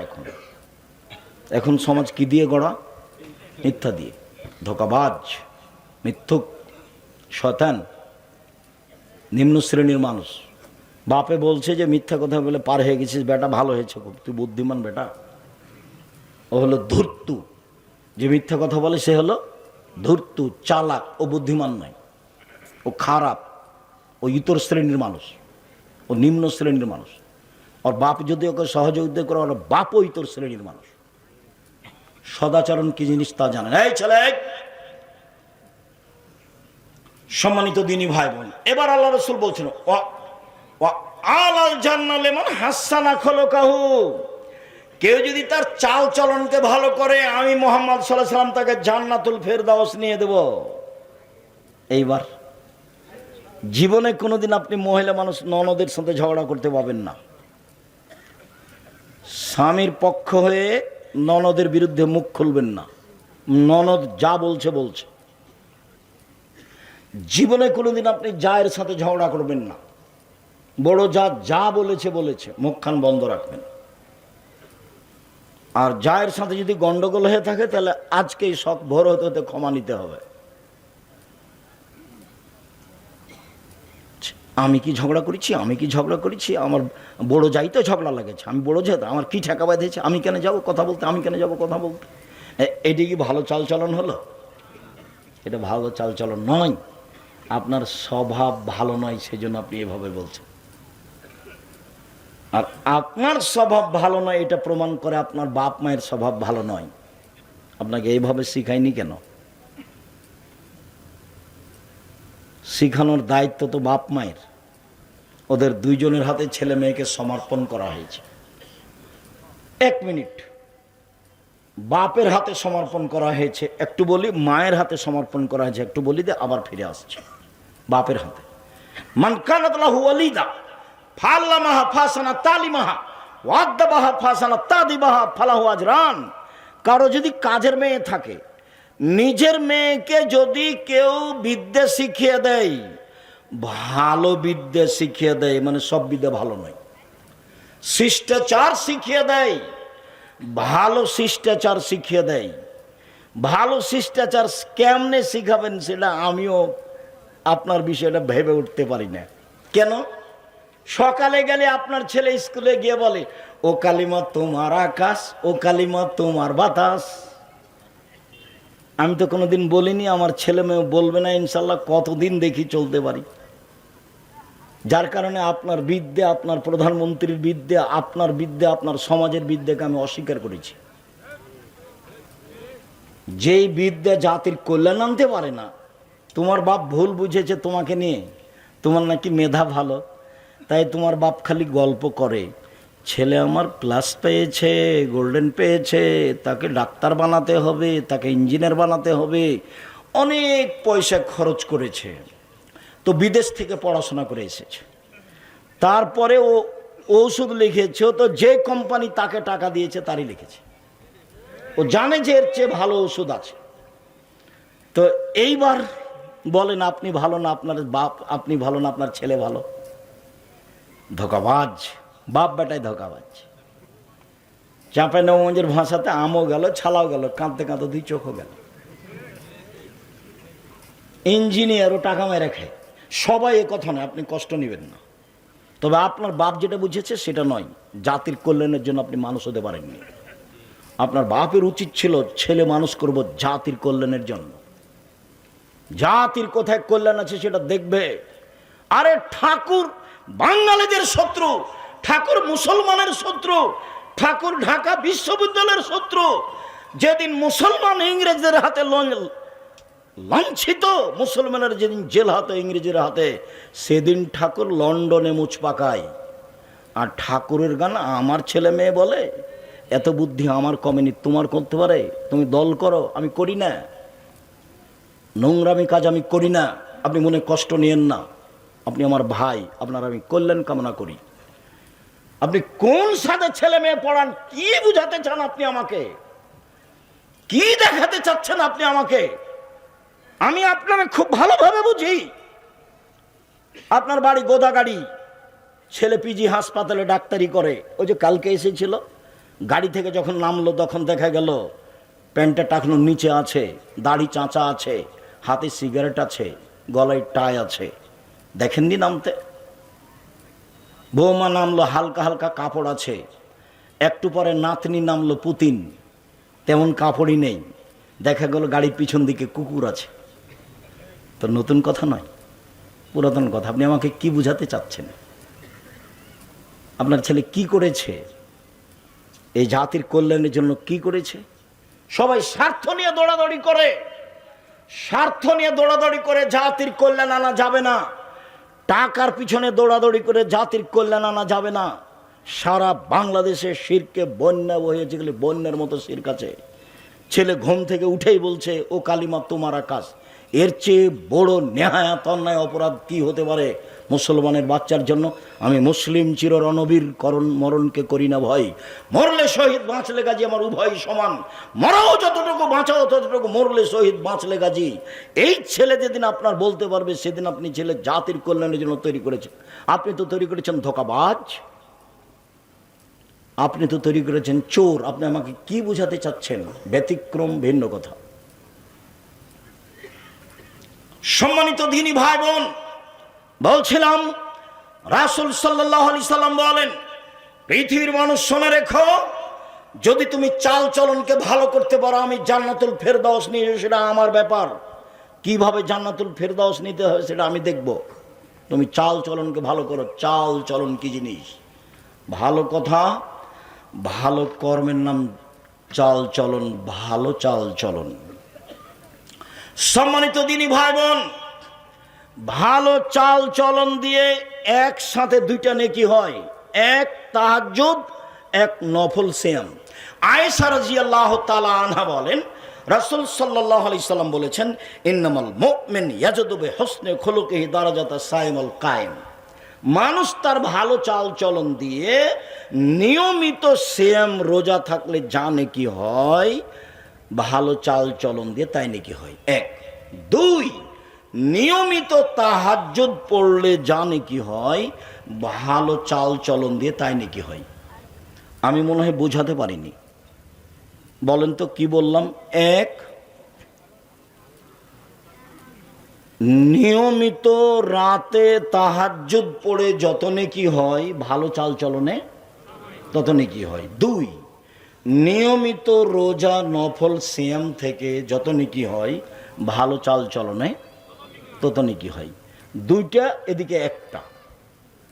এখন সমাজ কি দিয়ে গড়া? মিথ্যা দিয়ে। ধোঁকাবাজ, মিথ্যুক, শয়তান, নিম্ন শ্রেণীর মানুষ। বাপে বলছে যে মিথ্যা কথা বলে পার হয়ে গেছিস বেটা, ভালো হয়েছে খুব, তুই বুদ্ধিমান বেটা। ও হলো ধূর্তু, যে মিথ্যা কথা বলে সে হলো ধূর্তু, চালাক, ও বুদ্ধিমান নয়, ও খারাপ, ও ইতর শ্রেণীর মানুষ, ও নিম্ন শ্রেণীর মানুষ। ওর বাপ যদি ওকে সহযোগিতা করে, ওর বাপও ইতর শ্রেণীর মানুষ। সদাচরণ কি জিনিস তা জানেন। এই ছেলে, সম্মানিত দিনী ভাই বোন, এবার আল্লাহ রাসূল বলছেন, আলাল জান্নাহ লিমান হাসানা খলকাহু। কেউ যদি তার চাল চলনকে ভালো করে, আমি মুহাম্মদ সাল্লাল্লাহু আলাইহি সাল্লাম তাকে জান্নাতুল ফেরদাউস নিয়ে দেব। এইবার জীবনে কোনোদিন আপনি মহিলা মানুষ ননদের সাথে ঝগড়া করতে পাবেন না। স্বামীর পক্ষ হয়ে ননদের বিরুদ্ধে মুখ খুলবেন না। ননদ যা বলছে বলছে, জীবনে কোনোদিন আপনি জায়ের সাথে ঝগড়া করবেন না। বড় যা যা বলেছে বলেছে, মুখখান বন্ধ রাখবেন। আর জায়ের সাথে যদি গন্ডগোল হয়ে থাকে তাহলে আজকেই শখ ভোর হতে হতে ক্ষমা নিতে হবে। আমি কি ঝগড়া করেছি, আমি কি ঝগড়া করেছি, আমার বড় যাই তো ঝগড়া লাগেছে, আমি বড় যাই, আমার কি ঠেকা বাঁধেছে, আমি কেন যাব কথা বলতে, আমি কেন যাব কথা বলতে। এটি কি ভালো চালচলন হলো? এটা ভালো চালচলন নয়। আপনার স্বভাব ভালো নয়, সেজন্য আপনি এভাবে বলছেন। আর আপনার স্বভাব ভালো নয় এটা প্রমাণ করে আপনার বাপ মায়ের স্বভাব ভালো নয়। আপনাকে এইভাবে শিখায়নি কেন? শিখানোর দায়িত্ব তো বাপ মায়ের। ওদের দুইজনের হাতে ছেলে মেয়েকে সমর্পণ করা হয়েছে। 1 মিনিট, বাপের হাতে সমর্পণ করা হয়েছে, একটু বলি, মায়ের হাতে সমর্পণ করা হয়েছে, একটু বলি দে, আবার ফিরে আসছে বাপের হাতে। মান কানাত লাহু ওয়ালিদা ফাল্লামাহা ফাসানা তালিমাহা ওয়াদ্দাবাহা ফাসানা তাদিবাহা ফালাহু আজরান। কারো যদি কাজের মেয়ে থাকে, নিজের মেয়েকে যদি কেউ বিদ্যে শিখিয়ে দেয়, ভালো বিদ্যে শিখিয়ে দেয়, মানে সব বিদ্যা ভালো নয়, শিষ্টাচার শিখিয়ে দেয়, ভালো শিষ্টাচার শিখিয়ে দেয়। ভালো শিষ্টাচার কেমনে শিখাবেন সেটা আমিও আপনার বিষয়টা ভেবে উঠতে পারি না। কেন? সকালে গেলে আপনার ছেলে স্কুলে গিয়ে বলে, ও কালিমা তোমার আকাশ, ও কালিমা তোমার বাতাস। আমি তো কোনোদিন বলিনি, আমার ছেলে মেয়ে বলবে না ইনশাল্লাহ, কতদিন দেখি চলতে পারি। যার কারণে আপনার বিদ্যা, আপনার প্রধানমন্ত্রীর বিদ্যা, আপনার বিদ্যা, আপনার সমাজের বিদ্যাকে আমি অস্বীকার করেছি। যেই বিদ্যা জাতির কল্যাণ আনতে পারে না। তোমার বাপ ভুল বুঝেছে তোমাকে নিয়ে, তোমার নাকি মেধা ভালো, তাই তোমার বাপ খালি গল্প করে, ছেলে আমার প্লাস পেয়েছে, গোল্ডেন পেয়েছে, তাকে ডাক্তার বানাতে হবে, তাকে ইঞ্জিনিয়ার বানাতে হবে, অনেক পয়সা খরচ করেছে, তো বিদেশ থেকে পড়াশোনা করে এসেছে। তারপরে ও ওষুধ লিখেছে, তো যে কোম্পানি তাকে টাকা দিয়েছে তারই লিখেছে। ও জানে যে এর চেয়ে ভালো ওষুধ আছে। তো এইবার বলেন আপনি ভালো না, আপনার বাপ, আপনি ভালো না, আপনার ছেলে ভালো? ধোকাবাজ, বাপ বেটায় ধোকাবাজ। চাঁপাইনবাবগঞ্জের ভাষাতে আমও গেল, ছালাও গেল, কাঁদতে কাঁদতে 2 চোখও গেল। ইঞ্জিনিয়ারও টাকা মেরে খায়। সবাই এ কথা নয়, আপনি কষ্ট নেবেন না। তবে আপনার বাপ যেটা বুঝেছে সেটা নয়, জাতির কল্যাণের জন্য আপনি মানুষ হতে পারেননি। আপনার বাপের উচিত ছিল, ছেলে মানুষ করব জাতির কল্যাণের জন্য। জাতির কোথায় কল্যাণ আছে সেটা দেখবে। আরে ঠাকুর বাঙালিদের শত্রু, ঠাকুর মুসলমানের শত্রু, ঠাকুর ঢাকা বিশ্ববিদ্যালয়ের শত্রু। যেদিন মুসলমান ইংরেজদের হাতে লাঞ্ছিত, মুসলমানের যেদিন জেল হাতে ইংরেজের হাতে, সেদিন ঠাকুর লন্ডনে মুছ পাকায়। আর ঠাকুরের গান আমার ছেলে মেয়ে বলে, এত বুদ্ধি আমার কমেনি, তোমার করতে পারে, তুমি দল করো, আমি করি না, নোংরামি কাজ আমি করি না, আপনি মনে কষ্ট নিয়েন না, আপনি আমার ভাই, আপনার আমি কল্যাণ কামনা করি। আপনি কোন সাথে ছেলে মেয়ে পড়ান, কি বুঝাতে চান আপনি আমাকে, কি দেখাতে চাচ্ছেন আপনি আমাকে? আমি আপনাকে খুব ভালোভাবে বুঝি। আপনার বাড়ি গোদাগাড়ি, ছেলে পিজি হাসপাতালে ডাক্তারি করে। ওই যে কালকে এসেছিল, গাড়ি থেকে যখন নামলো তখন দেখা গেল প্যান্টটা টাকনোর নিচে আছে, দাড়ি চাঁচা আছে, হাতে সিগারেট আছে, গলায় টাই আছে। দেখেননি নামতে? বৌমা নামলো, হালকা হালকা কাপড় আছে। একটু পরে নাতনি নামলো, পুতিন, তেমন কাপড়ই নেই। দেখা গেল গাড়ির পিছন দিকে কুকুর আছে। তো নতুন কথা নয়, পুরাতন কথা। আপনি আমাকে কি বুঝাতে চাচ্ছেন? আপনার ছেলে কি করেছে? এই জাতির কল্যাণের জন্য কি করেছে? সবাই স্বার্থ নিয়ে দৌড়াদৌড়ি করে, স্বার্থ নিয়ে দৌড়াদৌড়ি করে জাতির কল্যাণ আনা যাবে না। টাকার পিছনে দৌড়াদৌড়ি করে জাতির কল্যাণ আনা যাবে না। সারা বাংলাদেশে শিরকে বন্যা বহেছে, গেলে বন্যার মতো শিরক আছে। ছেলে ঘুম থেকে উঠেই বলছে, ও কালিমা তোমার আকাশ। এর চেয়ে বড় নেহায়াত অন্যায় অপরাধ কি হতে পারে? মুসলমানের বাচ্চার জন্য আমি মুসলিম চির রণবীর করণ মরণকে করি না ভয়, মরলে শহীদ বাঁচলে গাজী আমার উভয় সমান, মরাও যতটুকু বাঁচাও ততটুকু, মরলে শহীদ বাঁচলে গাজী। এই ছেলে যেদিন আপনার বলতে পারবে সেদিন আপনি ছেলে জাতির কল্যাণের জন্য তৈরি করেছেন। আপনি তো তৈরি করেছেন ধোঁকাবাজ, আপনি তো তৈরি করেছেন চোর। আপনি আমাকে কি বোঝাতে চাচ্ছেন? ব্যতিক্রম ভিন্ন কথা। সম্মানিত দ্বীনি ভাই বোন, বলছিলাম রাসূল সাল্লাল্লাহু আলাইহি সাল্লাম বলেন, পৃথিবীর মানুষ শুনে রেখো, যদি তুমি চাল চলনকে ভালো করতে পারো আমি জান্নাতুল ফেরদাউস নিয়ে, সেটা আমার ব্যাপার। কিভাবে জান্নাতুল ফেরদাউস নিতে হয় সেটা আমি দেখব। তুমি চাল চলনকে ভালো করো। চাল চলন কি জিনিস? ভালো কথা, ভালো কর্মের নাম চাল চলন, ভালো চাল চলন। সম্মানিত দ্বীনি ভাই বোন, ভালো চাল চলন দিয়ে একসাথে দুইটা নেকি হয়, এক তাহাজ্জুদ, এক নফল সিয়াম। আয়েশা রাদিয়াল্লাহু তাআলা আনহা বলেন, রাসূল সাল্লাল্লাহু আলাইহি সাল্লাম বলেছেন, ইন্নামাল মুমিন ইয়াজুদু বিহুসনি খুলুকিহি দারাজাতা সাইমুল কায়েম। মানুষ তার ভালো চাল চলন দিয়ে নিয়মিত সিয়াম রোজা থাকলে যা নেকি হয়, ভালো চাল চলন দিয়ে তাই নেকি হয়। এক। দুই, নিয়মিত তাহাজ্জুদ পড়লে যা নেকি হয়, ভালো চাল চলন দিয়ে তাই নেকি হয়। আমি মনে হয় বোঝাতে পারিনি, বলেন তো কি বললাম? এক, নিয়মিত রাতে তাহাজ্জুদ পড়ে যত নেকি হয়, ভালো চাল চলনে তত নেকি হয়। দুই, নিয়মিত রোজা নফল সিয়াম থেকে যত নেকি হয়, ভালো চাল চলনে তত নেকি হয়। দুইটা, এদিকে একটা,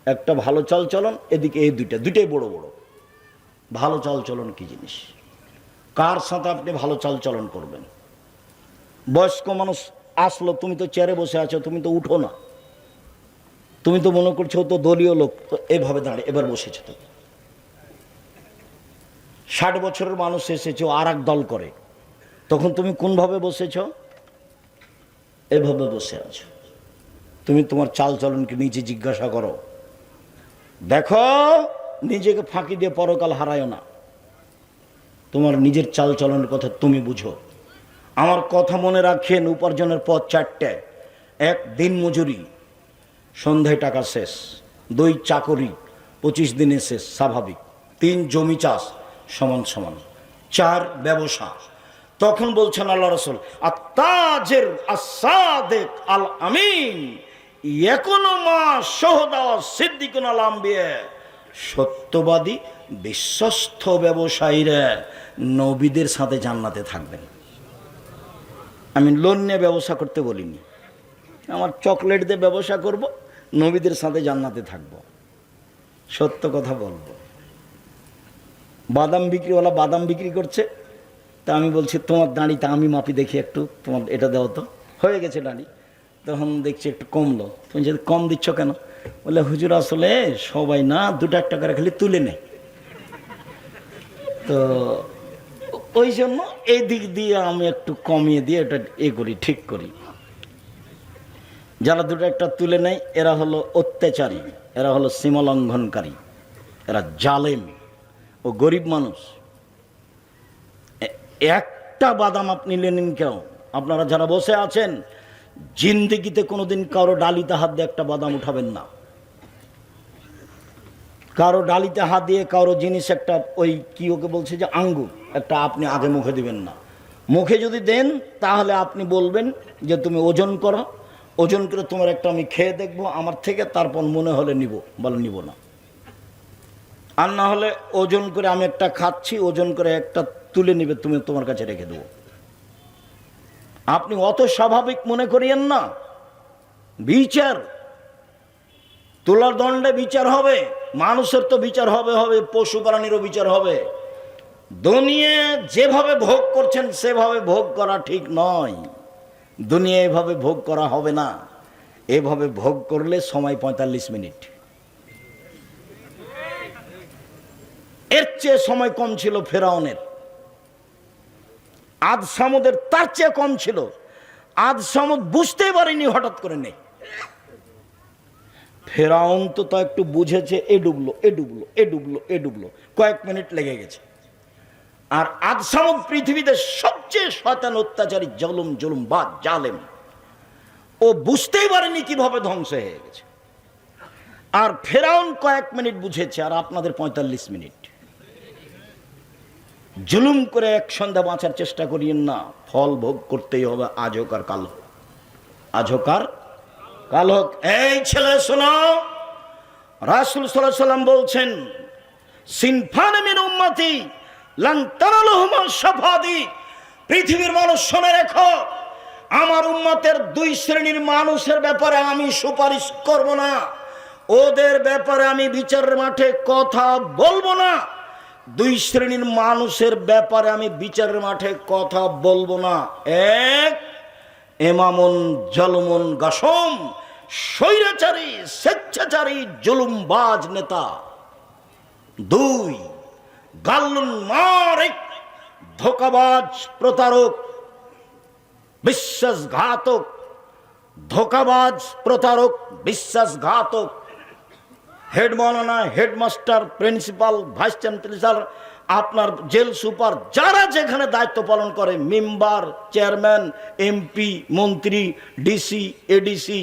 একটা ভালো চাল চলন, এদিকে এই দুইটা, দুইটাই বড় বড়। ভালো চাল চলন কি জিনিস? কার সাথে আপনি ভালো চাল চলন করবেন? বয়স্ক মানুষ আসলো, তুমি তো চেয়ারে বসে আছো, তুমি তো উঠো না, তুমি তো মনে করছো তো দলীয় লোক, তো এভাবে দাঁড়িয়ে এবার বসেছো। তো 60 বছরের মানুষ এসেছে, আর এক দল করে, তখন তুমি কোনভাবে বসেছ? এভাবে বসে আছো। তুমি তোমার চাল চলনকে নিজে জিজ্ঞাসা করো, দেখো নিজেকে ফাঁকি দিয়ে পরকাল হারায় না। তোমার নিজের চাল চলনের কথা তুমি বুঝো। আমার কথা মনে রাখেন, উপার্জনের পথ চারটে। এক, দিন মজুরি, সন্ধ্যায় টাকা শেষ। দুই, চাকরি, 25 দিনে শেষ, স্বাভাবিক। তিন, জমি চাষ, সমান সমান। চার, ব্যবসা। তখন বলছেন আল্লাহ রাসূল, আত-তাজির আস-সাদিক আল আমিন ইয়াকুনু মা শুহাদা সিদ্দিকুন আল আম্বিয়া। সত্যবাদী বিশ্বস্ত ব্যবসায়ীরা নবীদের সাথে জান্নাতে থাকবেন। আমি লোন নিয়ে ব্যবসা করতে বলিনি, আমার চকলেট দিয়ে ব্যবসা করব, নবীদের সাথে জান্নাতে থাকব, সত্য কথা বলবো। বাদাম বিক্রিওয়ালা বাদাম বিক্রি করছে, তা আমি বলছি তোমার দাঁড়িটা আমি মাপি দেখি একটু, তোমার এটা দেওয়া তো হয়ে গেছে দাঁড়ি। তখন দেখছি একটু কমলো। তুমি যদি কম দিচ্ছ কেন? বলে হুজুর আসলে সবাই না 2-1 টাকা খালি তুলে নেয়, তো ওই জন্য এই দিক দিয়ে আমি একটু কমিয়ে দিয়ে এটা করি, ঠিক করি। যারা 2-1 তুলে নেয় এরা হলো অত্যাচারী, এরা হলো সীমা লঙ্ঘনকারী, এরা জালেম ও গরিব মানুষ। একটা বাদাম আপনি নিলেন কেউ? আপনারা যারা বসে আছেন, জিন্দেগিতে কোনোদিন কারো ডালিতে হাত দিয়ে একটা বাদাম উঠাবেন না। কারো ডালিতে হাত দিয়ে কারো জিনিস একটা, ওই কি ওকে বলছে যে আঙ্গুর, একটা আপনি আগে মুখে দিবেন না। মুখে যদি দেন তাহলে আপনি বলবেন যে তুমি ওজন করো, ওজন করে তোমার একটা আমি খেয়ে দেখবো আমার থেকে, তারপর মনে হলে নিব, বলে নিব না। আর না হলে ওজন করে আমি একটা খাচ্ছি, ওজন করে একটা তুলে নিবে, তুমি তোমার কাছে রেখে দেবো। আপনি অত স্বাভাবিক মনে করিয়েন না। বিচার, তোলার দণ্ডে বিচার হবে, মানুষের তো বিচার হবে, পশু প্রাণীরও বিচার হবে। দুনিয়া যেভাবে ভোগ করছেন সেভাবে ভোগ করা ঠিক নয়। দুনিয়া এভাবে ভোগ করা হবে না। এভাবে ভোগ করলে সময় 45 মিনিট, এর চেয়ে সময় কম ছিল ফেরাউনের। আদ সামুদের তার চেয়ে কম ছিল। আদ সামুদ বুঝতেই পারেনি, হঠাৎ করে নেই। ফেরাউন তো তা একটু বুঝেছে, এ ডুবলো এ ডুবলো এ ডুবলো এ ডুবলো, কয়েক মিনিট লেগে গেছে। আর আজ সামুদ পৃথিবীতে সবচেয়ে শয়তান অত্যাচারী জুলুম বা জালেম, ও বুঝতেই পারেনি কিভাবে ধ্বংস হয়ে গেছে। আর ফেরাউন কয়েক মিনিট বুঝেছে, আর আপনাদের ৪৫ মিনিট। জুলুম করে এক সন্ধ্যা বাঁচার চেষ্টা করিয়েন না, ফল ভোগ করতেই হবে, আজ হোক আর কাল হোক, আজ হোক আর কাল হোক। এই ছেলে শোনো, রাসূল সাল্লাল্লাহু আলাইহি ওয়াসাল্লাম বলছেন, সিনফানে মিন উম্মতি লান তানালুহুমা শাফাআতি, পৃথিবীর মানুষ শুনে রেখো, আমার উম্মতের দুই শ্রেণীর মানুষের ব্যাপারে আমি সুপারিশ করব না, ওদের ব্যাপারে আমি বিচারের মাঠে কথা বলবো না। দুই শ্রেণীর মানুষের ব্যাপারে আমি বিচারের মাঠে কথা বলবো না। এক, ইমামুন জালুমুন গাসম, স্বৈরাচারী স্বেচ্ছাচারী জুলুমবাজ নেতা। দুই, গাল্লুন মারিক, ধোঁকাবাজ প্রতারক বিশ্বাসঘাতক, ধোঁকাবাজ প্রতারক বিশ্বাসঘাতক। হেড মাওলানা, হেডমাস্টার, প্রিন্সিপাল, ভাইস চ্যান্সেলর, আপনার জেল সুপার, যারা যেখানে দায়িত্ব পালন করে, মেম্বার, চেয়ারম্যান, এমপি, মন্ত্রী, ডিসি, এডিসি,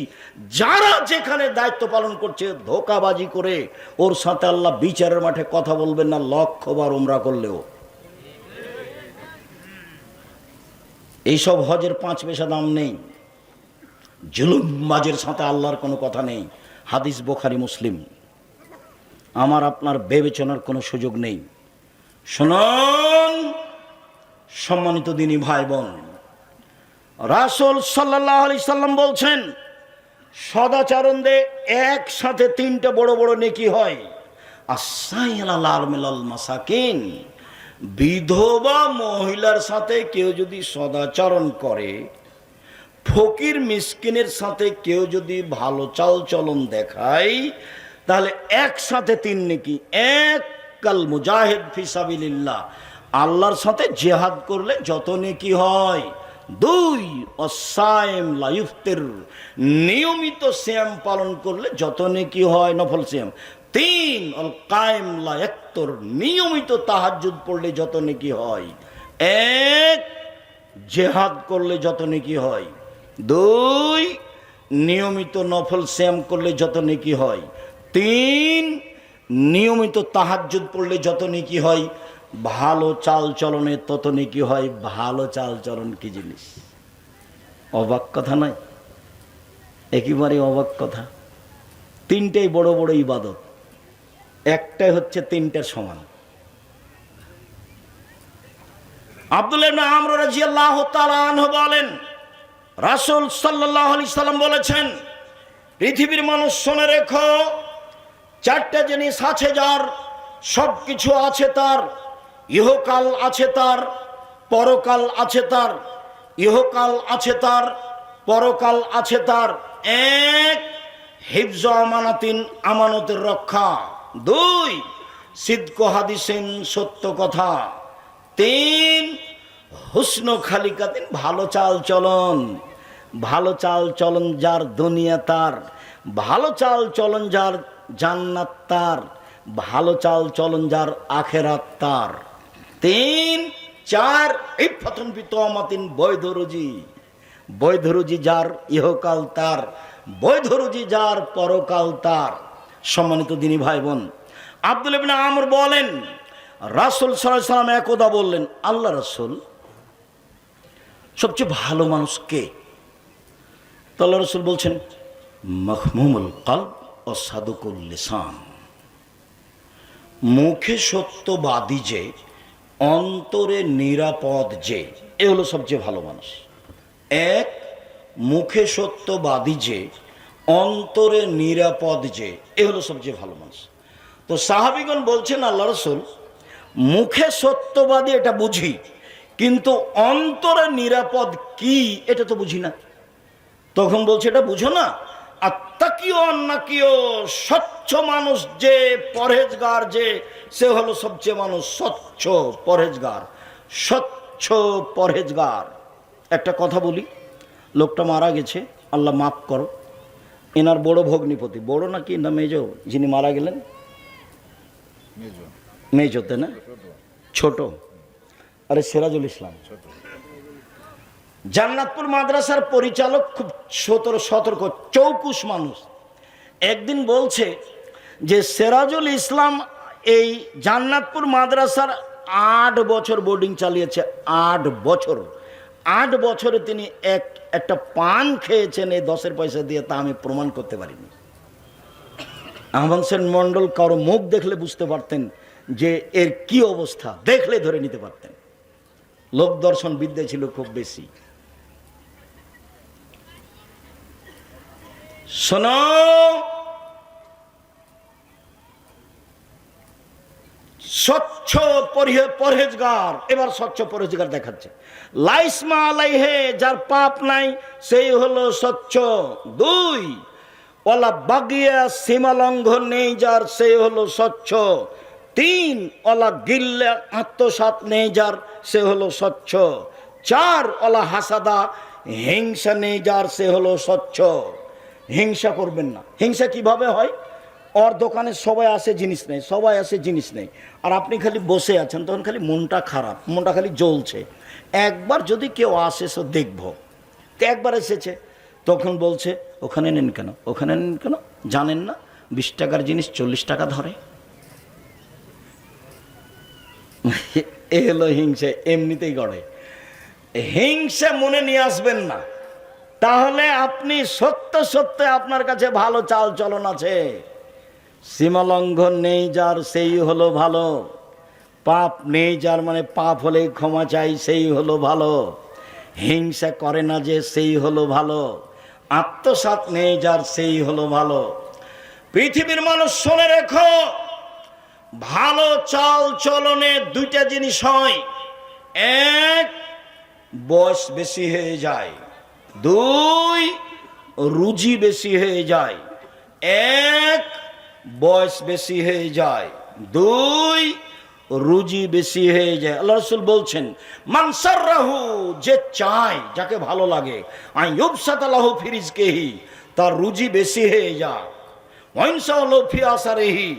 যারা যেখানে দায়িত্ব পালন করছে, ধোঁকাবাজি করে ওর সাথে আল্লাহ বিচারের মাঠে কথা বলবেন না, লক্ষবার উমরা করলেও। এইসব হজের 5 পয়সা দাম নেই, জুলুমবাজের সাথে আল্লাহর কোনো কথা নেই। হাদিস বুখারী মুসলিম, আমার আপনার বিবেচনার কোনো সুযোগ নেই। শুনুন সম্মানিত দিনী ভাই বোন, রাসূল সাল্লাল্লাহু আলাইহি সাল্লাম বলছেন, সদাচরণদের একসাথে 3টা বড় বড় নেকি হয়। আসাইয়াল আরমিলাল মাসাকিন, বিধবা মহিলার সাথে কেউ যদি সদাচরণ করে, ফকির মিসকিনের সাথে কেউ যদি ভালো চাল চলন দেখায়, তাহলে একসাথে 3 নেকি। এক, কাল মুজাহিদ ফি সাবিলিল্লাহ, আল্লাহর সাথে জিহাদ করলে যত নেকি হয়। 2, অসায়েম লা ইফতির, নিয়মিত সিয়াম পালন করলে যত নেকি হয়, নফল সিয়াম। 3, অল কায়েম লা ইয়াক্তুর, নিয়মিত তাহাজ্জুদ পড়লে যত নেকি হয়। 1, জিহাদ করলে যত নেকি হয়। 2, নিয়মিত নফল সিয়াম করলে যত নেকি হয়। 3, নিয়মিত তাহাজ্জুদ পড়লে যত নেকি হয়। ভালো চাল চলনে তত নেকি হয়। ভালো চাল চলন কি জিনিস? অবাক কথা নয়, একেবারে অবাক কথা। 3টাই বড় বড় ইবাদত, একটাই হচ্ছে 3টার সমান। আব্দুল্লাহ ইবনে আমর রাদিয়াল্লাহু তাআলা আনহু বলেন, রাসূল সাল্লাল্লাহু আলাইহি সাল্লাম বলেছেন, পৃথিবীর মানুষ শুনে রেখো, 4টা জিনিস আছে যার, সব কিছু আছে তার। ইহকাল আছে তার, পরকাল আছে তার। ইহকাল আছে তার, পরকাল আছে তার। 1, হিফজ আমানাতিন, আমানতের রক্ষা। 2, সিদকু হাদিসিন, সত্য কথা। 3, হুসন খালিকাতিন, ভালো চাল চলন। ভালো চাল চলন যার, দুনিয়া তার। ভালো চাল চলন যার, জান্নাত তার। ভালো চাল চলন যার, আখেরাত তার। 3, 4, ইফাতুন বিতমাতিন, বৈধ রুজি। বৈধ রুজি যার, ইহকাল তার। বৈধ রুজি যার, পরকাল তার। সম্মানিত দিনী ভাই বোন, আব্দুল্লাহ ইবনে আমর বলেন, রাসূল সাল্লাল্লাহু আলাইহি সাল্লাম একদা বললেন, আল্লাহ রাসূল, সবচেয়ে ভালো মানুষ কে? তো আল্লাহ রাসূল বলছেন, মাহমুমুল কলব ও সাদুকুল লিসান, মুখে সত্যবাদী যে, অন্তরে নিরাপদ যে, এ হলো সবচেয়ে ভালো মানুষ। 1, মুখে সত্যবাদী যে, অন্তরে নিরাপদ যে, এ হলো সবচেয়ে ভালো মানুষ। তো সাহাবীগণ বলছেন, আল্লাহ রাসূল, মুখে সত্যবাদী এটা বুঝি, কিন্তু অন্তরে নিরাপদ কি এটা তো বুঝি না। তখন বলছে, এটা বুঝো না? আত্তাকিও অন্নাকিও, স্বচ্ছ মানুষ যে, পরহেজগার যে, সে হলো সবচেয়ে মানুষ। স্বচ্ছ পরহেজগার, স্বচ্ছ পরহেজগার। একটা কথা বলি, লোকটা মারা গেছে, আল্লাহ মাফ করো, এনার বড় ভগ্নিপতি, বড় নাকি না মেজো, যিনি মারা গেলেন? মেজোতে না, ছোট। আরে সিরাজুল ইসলাম জান্নাতপুর মাদ্রাসার পরিচালক, খুব সতর্ক চৌকুশ মানুষ। একদিন বলছে যে সিরাজুল ইসলাম এই জান্নাতপুর মাদ্রাসার 8 বছর বোর্ডিং চালিয়েছে। 8 বছর, 8 বছরে তিনি একটা পান খেয়েছেন এই 10-এর পয়সা দিয়ে, তা আমি প্রমাণ করতে পারিনি। আহমদ হোসেন মন্ডল কারো মুখ দেখলে বুঝতে পারতেন যে এর কি অবস্থা, দেখলে ধরে নিতে পারতেন। লোক দর্শন বিদ্যা ছিল খুব বেশি। শোনো, স্বচ্ছ পরহেজগার, এবার স্বচ্ছ পরহেজগার দেখাচ্ছে। লাইসমা আলাইহে, যার পাপ নাই সেই হলো স্বচ্ছ। 2, ওয়ালা বাগিয়া, সীমা লঙ্ঘন নেই যার, সেই হলো স্বচ্ছ। 3, ওয়ালা গিল্লা, আত্মসাৎ নেই যার, সে হলো স্বচ্ছ। 4, ওয়ালা হাসাদা, হিংসা নেই যার, সে হলো স্বচ্ছ। হিংসা করবেন না। হিংসা কিভাবে হয়? ওর দোকানে সবাই আসে, জিনিস নেই, সবাই আসে, জিনিস নেই, আর আপনি খালি বসে আছেন, তখন খালি মনটা খারাপ, মনটা খালি জ্বলছে। একবার যদি কেউ আসে সো দেখবো, একবার এসেছে, তখন বলছে ওখানে নেন কেন, ওখানে নেন কেন, জানেন না 20 টাকার জিনিস 40 টাকা ধরে। এ হলো হিংসা, এমনিতেই গড়ে। হিংসা মনে নিয়ে আসবেন না, তাহলে আপনি সত্য সত্য আপনার কাছে ভালো চাল চলন আছে। সীমা লঙ্ঘন নেই যার, সেই হলো ভালো। পাপ নেই যার, মানে পাপ হলে ক্ষমা চাই, সেই হলো ভালো। হিংসা করে না যে, সেই হলো ভালো। আত্মসাৎ নেই যার, সেই হলো ভালো। পৃথিবীর মানুষ শুনে রেখো, ভালো চাল চলনে 2টা জিনিস হয়। 1, বয়স বেশি হয়ে যায়। 2, রুজি বেশি হয়ে যায়। 1, বয়স বেশি হয়ে যায়। 2, রুজি বেশি হয়ে যায়। আল্লাহ রাসূল বলছেন, মান সাররাহু, যে চায়, যাকে ভালো লাগে, আইয়ুবসাতা লাহু ফি রিজকিহি, তার রুজি বেশি হয়ে যায়। ওয়াইনসাহু ফি আসারিহি,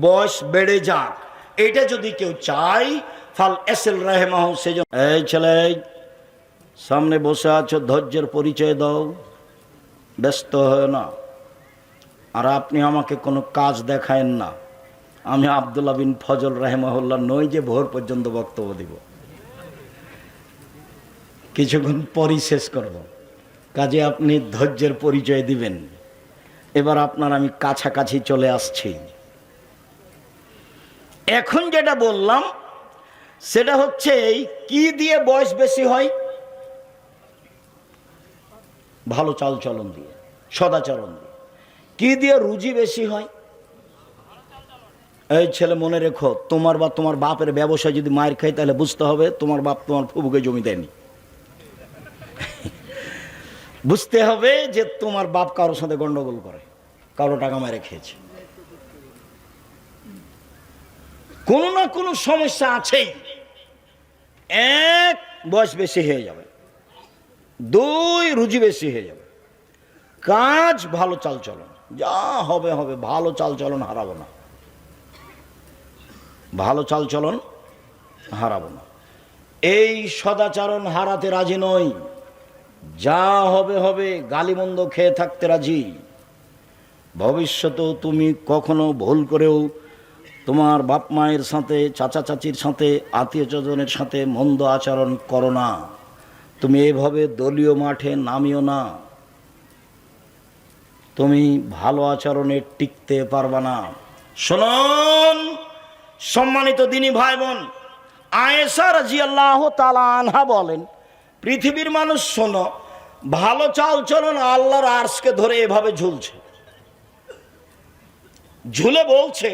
বয়স বেড়ে যাক, এটা যদি কেউ চায়, ফাল এসেল রাহমাহু, সেজন্য এই ছেলে সামনে বসে আছো, ধৈর্যের পরিচয় দাও, ব্যস্ত হয় না। আর আপনি আমাকে কোনো কাজ দেখায়েন না। আমি আব্দুল্লাহ বিন ফজল রাহিমাহুল্লাহ নই যে ভোর পর্যন্ত বক্তব্য দিব, কিছুক্ষণ পরই শেষ করব। কাজে আপনি ধৈর্যের পরিচয় দিবেন। এবার আপনার আমি কাছাকাছি চলে আসছি। এখন যেটা বললাম সেটা হচ্ছে, এই কি দিয়ে বয়স বেশি হয়? ভালো চাল চলন দিয়ে, সদাচরণ দিয়ে। কি দিয়ে রুজি বেশি হয়? এই ছেলে মনে রেখো, তোমার বা তোমার বাপের ব্যবসা যদি মায়ের খাই, তাহলে বুঝতে হবে তোমার বাপ তোমার ফুবুকে জমি দেয়নি। বুঝতে হবে যে তোমার বাপ কারোর সাথে গন্ডগোল করে, কারো টাকা মেরে খেয়েছে, কোনো না কোনো সমস্যা আছেই। 1, বয়স বেশি হয়ে যাবে। 2, রুজি বেশি হয়ে যাবে। কাজ, ভালো চাল চলন, যা হবে হবে, ভালো চাল চলন হারাবো না, ভালো চাল চলন হারাবো না। এই সদাচরণ হারাতে রাজি নই। যা হবে হবে, গালিমন্দ খেয়ে থাকতে রাজি। ভবিষ্যতেও তুমি কখনো ভুল করেও তোমার বাপ মায়ের সাথে, চাচা চাচির সাথে, আত্মীয় স্বজনের সাথে মন্দ আচরণ করো না। তুমি এভাবে দলীয় মাঠে নামিও না, তুমি ভালো আচরণে টিকতে পারবা না। শুনুন সম্মানিত দিনী ভাই বোন, আয়েশা রাদিয়াল্লাহু তাআলা আনহা বলেন, পৃথিবীর মানুষ শোনো, ভালো চাল চলন আল্লাহর আরশকে ধরে এভাবে ঝুলছে, ঝুলে বলছে,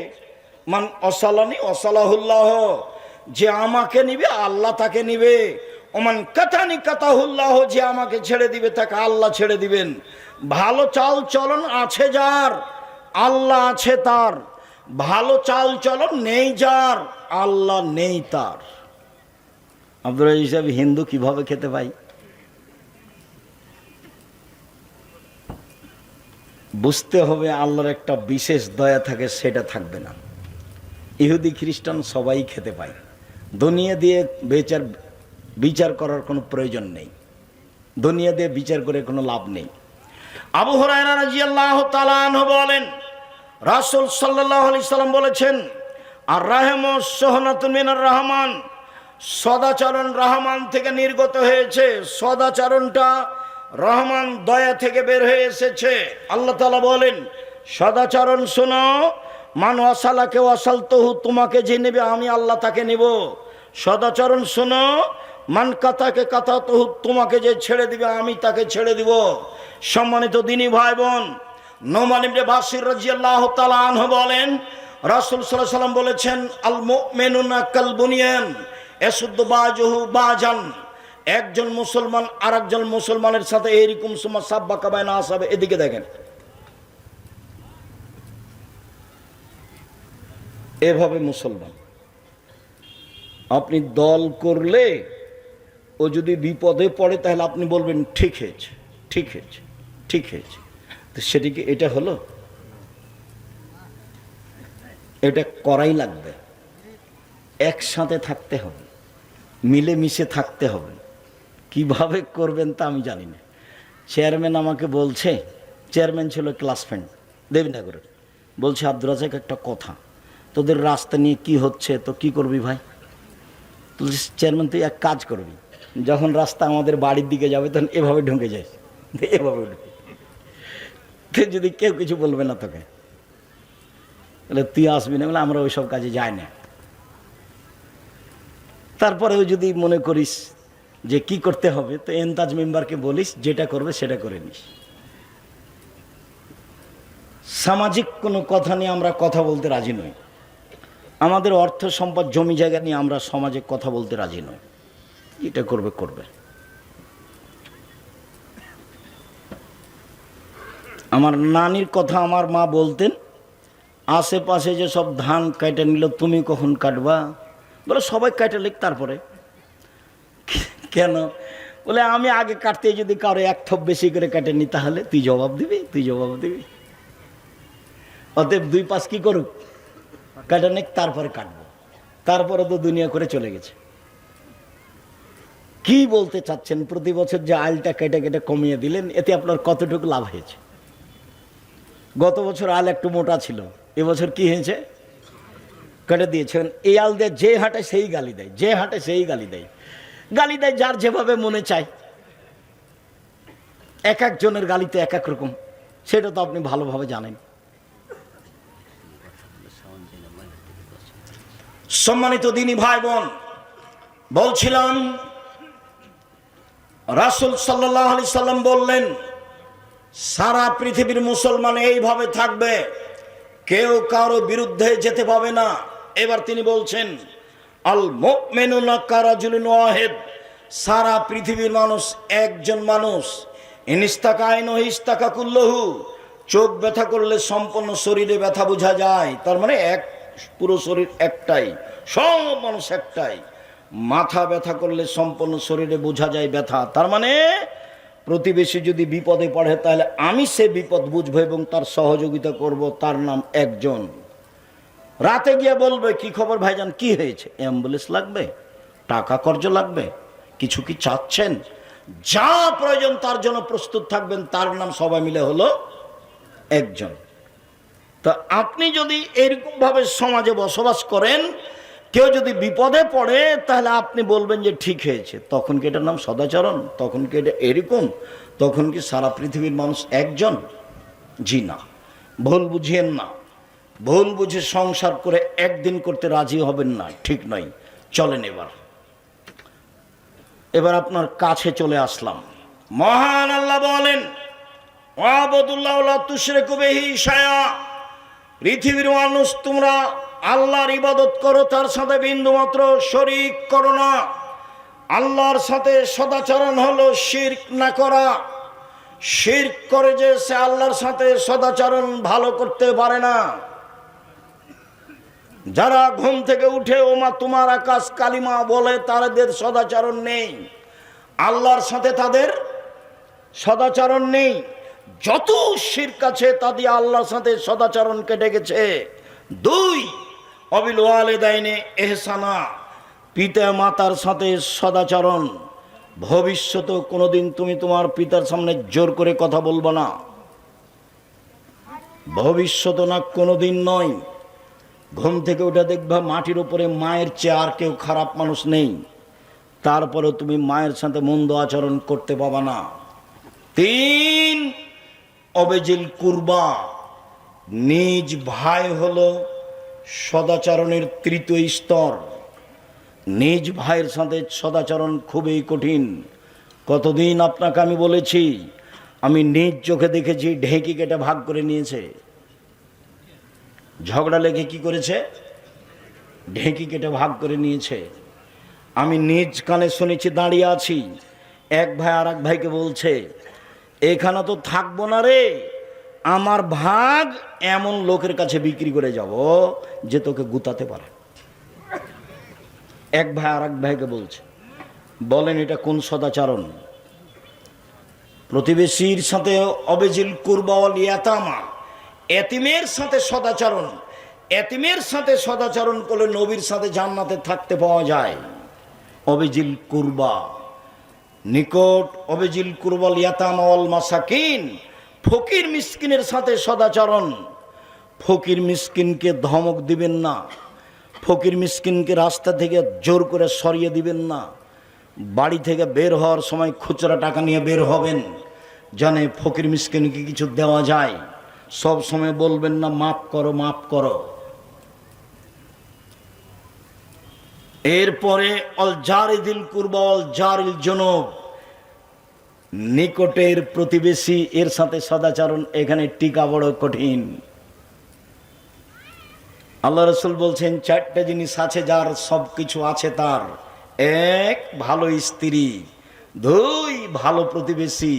মান অসালানি অসালাহুল্লাহ, যে আমাকে নিবে আল্লাহ তাকে নিবে। ওমান কাতানি কাতাহুল্লাহ, যে আমাকে ছেড়ে দিবে তাকে আল্লাহ ছেড়ে দিবেন। ভালো চাল চলন আছে যার, আল্লাহ আছে তার। ভালো চাল চলন নেই যার, আল্লাহ নেই তার। আব্দুল রাজ্জাক সাহেব, হিন্দু কিভাবে খেতে পাই? বুঝতে হবে আল্লাহর একটা বিশেষ দয়া থাকে, সেটা থাকবে না। ইহুদি খ্রিস্টান সবাই খেতে পায়, দুনিয়া দিয়ে বিচার করার কোনো প্রয়োজন নেই, দুনিয়া দিয়ে বিচার করে কোনো লাভ নেই। আবু হুরায়রা রাদিয়াল্লাহু তাআলা আনহু বলেন, রাসূল সাল্লাল্লাহু আলাইহি সাল্লাম বলেছেন, আর রাহমু সুহনাতুন মিনার রহমান, সদাচরণ রহমান থেকে নির্গত হয়েছে, সদাচরণটা রহমান দয়া থেকে বের হয়ে এসেছে। আল্লাহ তাআলা বলেন, সদাচরণ শোনো, মান ওয়াসালাকে ওয়াসালতুহু, তোমাকে যে নেবে আমি আল্লাহ তাকে নেব। সদাচরণ শোনো, মান কাতাকে কাতাতুহু, তোমাকে যে ছেড়ে দিবে আমি তাকে ছেড়ে দিব। সম্মানিত দিনী ভাই বোন, নোমান ইবনে বাশির রাদিয়াল্লাহু তাআলা আনহু বলেন, রাসূল সাল্লাল্লাহু আলাইহি ওয়াসাল্লাম বলেছেন, আল মুমিনুনা কাল বুনিয়ান ইয়াসুদ্দু বাজুহু বাজান, একজন মুসলমান আরেকজন মুসলমানের সাথে এইরকম সুমা সাব্বাকা বাইনা আসাবে। এদিকে দেখেন, এভাবে মুসলমান আপনি দল করলে ও যদি বিপদে পড়ে তাহলে আপনি বলবেন ঠিক হয়েছে, ঠিক হয়েছে, ঠিক হয়েছে। তো সেটিকে এটা হলো, এটা করাই লাগবে, একসাথে থাকতে হবে, মিলেমিশে থাকতে হবে। কিভাবে করবেন তা আমি জানি না। চেয়ারম্যান আমাকে বলছে, চেয়ারম্যান ছিল ক্লাস ফ্রেন্ড দেবীনগরের, বলছে আব্দুর রাজাক একটা কথা, তোদের রাস্তা নিয়ে কি হচ্ছে, তো কি করবি ভাই? চেয়ারম্যান তুই এক কাজ করবি, যখন রাস্তা আমাদের বাড়ির দিকে যাবে তখন এভাবে ঢুকে যাস, এভাবে যদি কেউ কিছু বলবে না তোকে, তাহলে তুই আসবি না, বলে আমরা ওইসব কাজে যাই না। তারপরেও যদি মনে করিস যে কি করতে হবে, তো এনতাজ মেম্বারকে বলিস যেটা করবে সেটা করে নিস। সামাজিক কোনো কথা নিয়ে আমরা কথা বলতে রাজি নই, আমাদের অর্থ সম্পদ জমি জায়গা নিয়ে আমরা সমাজে কথা বলতে রাজি নই। এটা করবে করবে। আমার নানির কথা আমার মা বলতেন, আশেপাশে যে সব ধান কাটে নিল তুমি কখন কাটবা? বলে সবাই কাটে লিখ, তারপরে কেন? বলে আমি আগে কাটতে যদি কারো এক থপ বেশি করে কাটে নি তাহলে তুই জবাব দিবি, তুই জবাব দিবি। অতএব দুই পাশ কি করুক, কাটে নিক, তারপরে কাটবো। তারপরে তো দুনিয়া করে চলে গেছে। কি বলতে চাচ্ছেন? প্রতি বছর যে আলটা কেটে কেটে কমিয়ে দিলেন, এতে আপনার কতটুকু লাভ হয়েছে? গত বছর আল একটু মোটা ছিল, এবছর কি হয়েছে? কেটে দিয়েছেন। এই আল দিয়ে যে হাঁটে সেই গালি দেয়, যে হাঁটে সেই গালি দেয়, গালি দেয় যার যেভাবে মনে চায়। এক একজনের গালিতে এক এক রকম, সেটা তো আপনি ভালোভাবে জানেন। সম্মানিত দিনী ভাই বোন, বলছিলাম রাসূল সাল্লাল্লাহু আলাইহি সাল্লাম বললেন, সারা পৃথিবীর মুসলমান এইভাবে থাকবে, কেউ কারো বিরুদ্ধে যেতে পাবে না। এবার তিনি বলছেন, আল মুমিনুনা কারাজুলিন ওয়াহিদ, সারা পৃথিবীর মানুষ একজন মানুষ। ইনিস্তাকাইনু ইস্তাকা কুল্লুহু, চোখ ব্যথা করলে সম্পূর্ণ শরীরে ব্যথা বোঝা যায়, তার মানে এক পুরো শরীর একটাই, সব মানুষ একটাই। মাথা ব্যথা করলে সম্পূর্ণ শরীরে বোঝা যায় ব্যথা, তার মানে প্রতিবেশী যদি বিপদে পড়ে তাহলে আমি সে বিপদ বুঝবো এবং তার সহযোগিতা করব, তার নাম একজন। রাতে গিয়ে বলবে, কি খবর ভাইজান, কি হয়েছে? অ্যাম্বুলেন্স লাগবে, টাকা কর্জ লাগবে, কিছু কি চাচ্ছেন? যা প্রয়োজন তার জন্য প্রস্তুত থাকবেন, তার নাম সবাই মিলে হলো একজন। তা আপনি যদি এরকম ভাবে সমাজে বসবাস করেন, কেউ যদি বিপদে পড়ে তাহলে আপনি বলবেন যে ঠিক হয়েছে, তখন কি এটার নাম সদাচরণ? তখন কি এটা এরকম? তখন কি সারা পৃথিবীর মানুষ একজন? জি না, ভুল বুঝিয়েন না। ভুল বুঝে সংসার করে একদিন করতে রাজি হবেন না, ঠিক নয়। চলেন এবার আপনার কাছে চলে আসলাম। মহান আল্লাহ বলেন, ওয়াবুদুল্লাহ লা তুশরিকু বিহি শাইআ, পৃথিবীর মানুষ তোমরা আল্লাহর ইবাদত করো, তার সাথে বিন্দুমাত্র শরীক করো না। আল্লাহর সাথে সদাচরণ হলো শিরক না করা। শিরক করে যে সে আল্লাহর সাথে সদাচরণ ভালো করতে পারে না। যারা ঘুম থেকে উঠে ওমা তোমার আকাশ কালিমা বলে, তাদের সদাচরণ নেই, আল্লাহর সাথে তাদের সদাচরণ নেই। যত শিরক আছে তা দিয়ে আল্লাহর সাথে সদাচরণ কেটে গেছে। 2 অবিল ওয়ালিদাইনে ইহসানা, পিতা মাতার সাথে সদাচরণ। ভবিষ্যতে কোনোদিন তুমি তোমার পিতার সামনে জোর করে কথা বলবে না, ভবিষ্যৎ না, কোনোদিন নয়। ঘুম থেকে উঠে দেখবা মাটির উপরে মায়ের চেয়ে আর কেউ খারাপ মানুষ নেই, তারপরেও তুমি মায়ের সাথে মন্দ আচরণ করতে পাবা না। 3 অবেজিল কুরবা, নিজ ভাই হলো সদাচরণের 3য় স্তর। নিজ ভাইয়ের সাথে সদাচরণ খুবই কঠিন। কতদিন আপনাকে আমি বলেছি, আমি নিজ চোখে দেখেছি ঢেঁকি কেটে ভাগ করে নিয়েছে। ঝগড়া লেগে কি করেছে? ঢেঁকি কেটে ভাগ করে নিয়েছে। আমি নিজ কানে শুনেছি, দাঁড়িয়ে আছি, এক ভাই আর এক ভাইকে বলছে, এখানে তো থাকবো না রে, আমার ভাগ এমন লোকের কাছে বিক্রি করে যাব যে তোকে গুতাতে পারে। এক ভাই আর এক ভাইকে বলছে। বলেন এটা কোন সদাচরণ? প্রতিবেশীর সাথে অবেজিল কুরবা ওয়াল ইয়াতামা, এতিমের সাথে সদাচরণ। এতিমের সাথে সদাচরণ করলে নবীর সাথে জান্নাতে থাকতে পাওয়া যায়। অবেজিল কুরবা, নিকট অবেজিল কুরবা ওয়াল ইয়াতামা ওয়াল মাসাকিন, ফকির মিসকিনের সাথে সদাচরণ। ফকির মিসকিনকে ধমক দিবেন না, ফকির মিসকিনকে রাস্তা থেকে জোর করে সরিয়ে দিবেন না। বাড়ি থেকে বের হওয়ার সময় খুচরা টাকা নিয়ে বের হবেন, জানে ফকির মিসকিনকে কিছু দেওয়া যায়। সব সময় বলবেন না মাফ করো মাফ করো। এরপরে অল জারিদিল কুরবা অল জারিল জুনুব, নিকটের প্রতিবেশী এর সাথে সদাচরণ। এখানে টিকা বড় কঠিন। আল্লাহ রাসূল বলছেন 4টা জিনিস আছে যার সব কিছু আছে তার। 1 ভালো স্ত্রী, 2 ভালো প্রতিবেশী,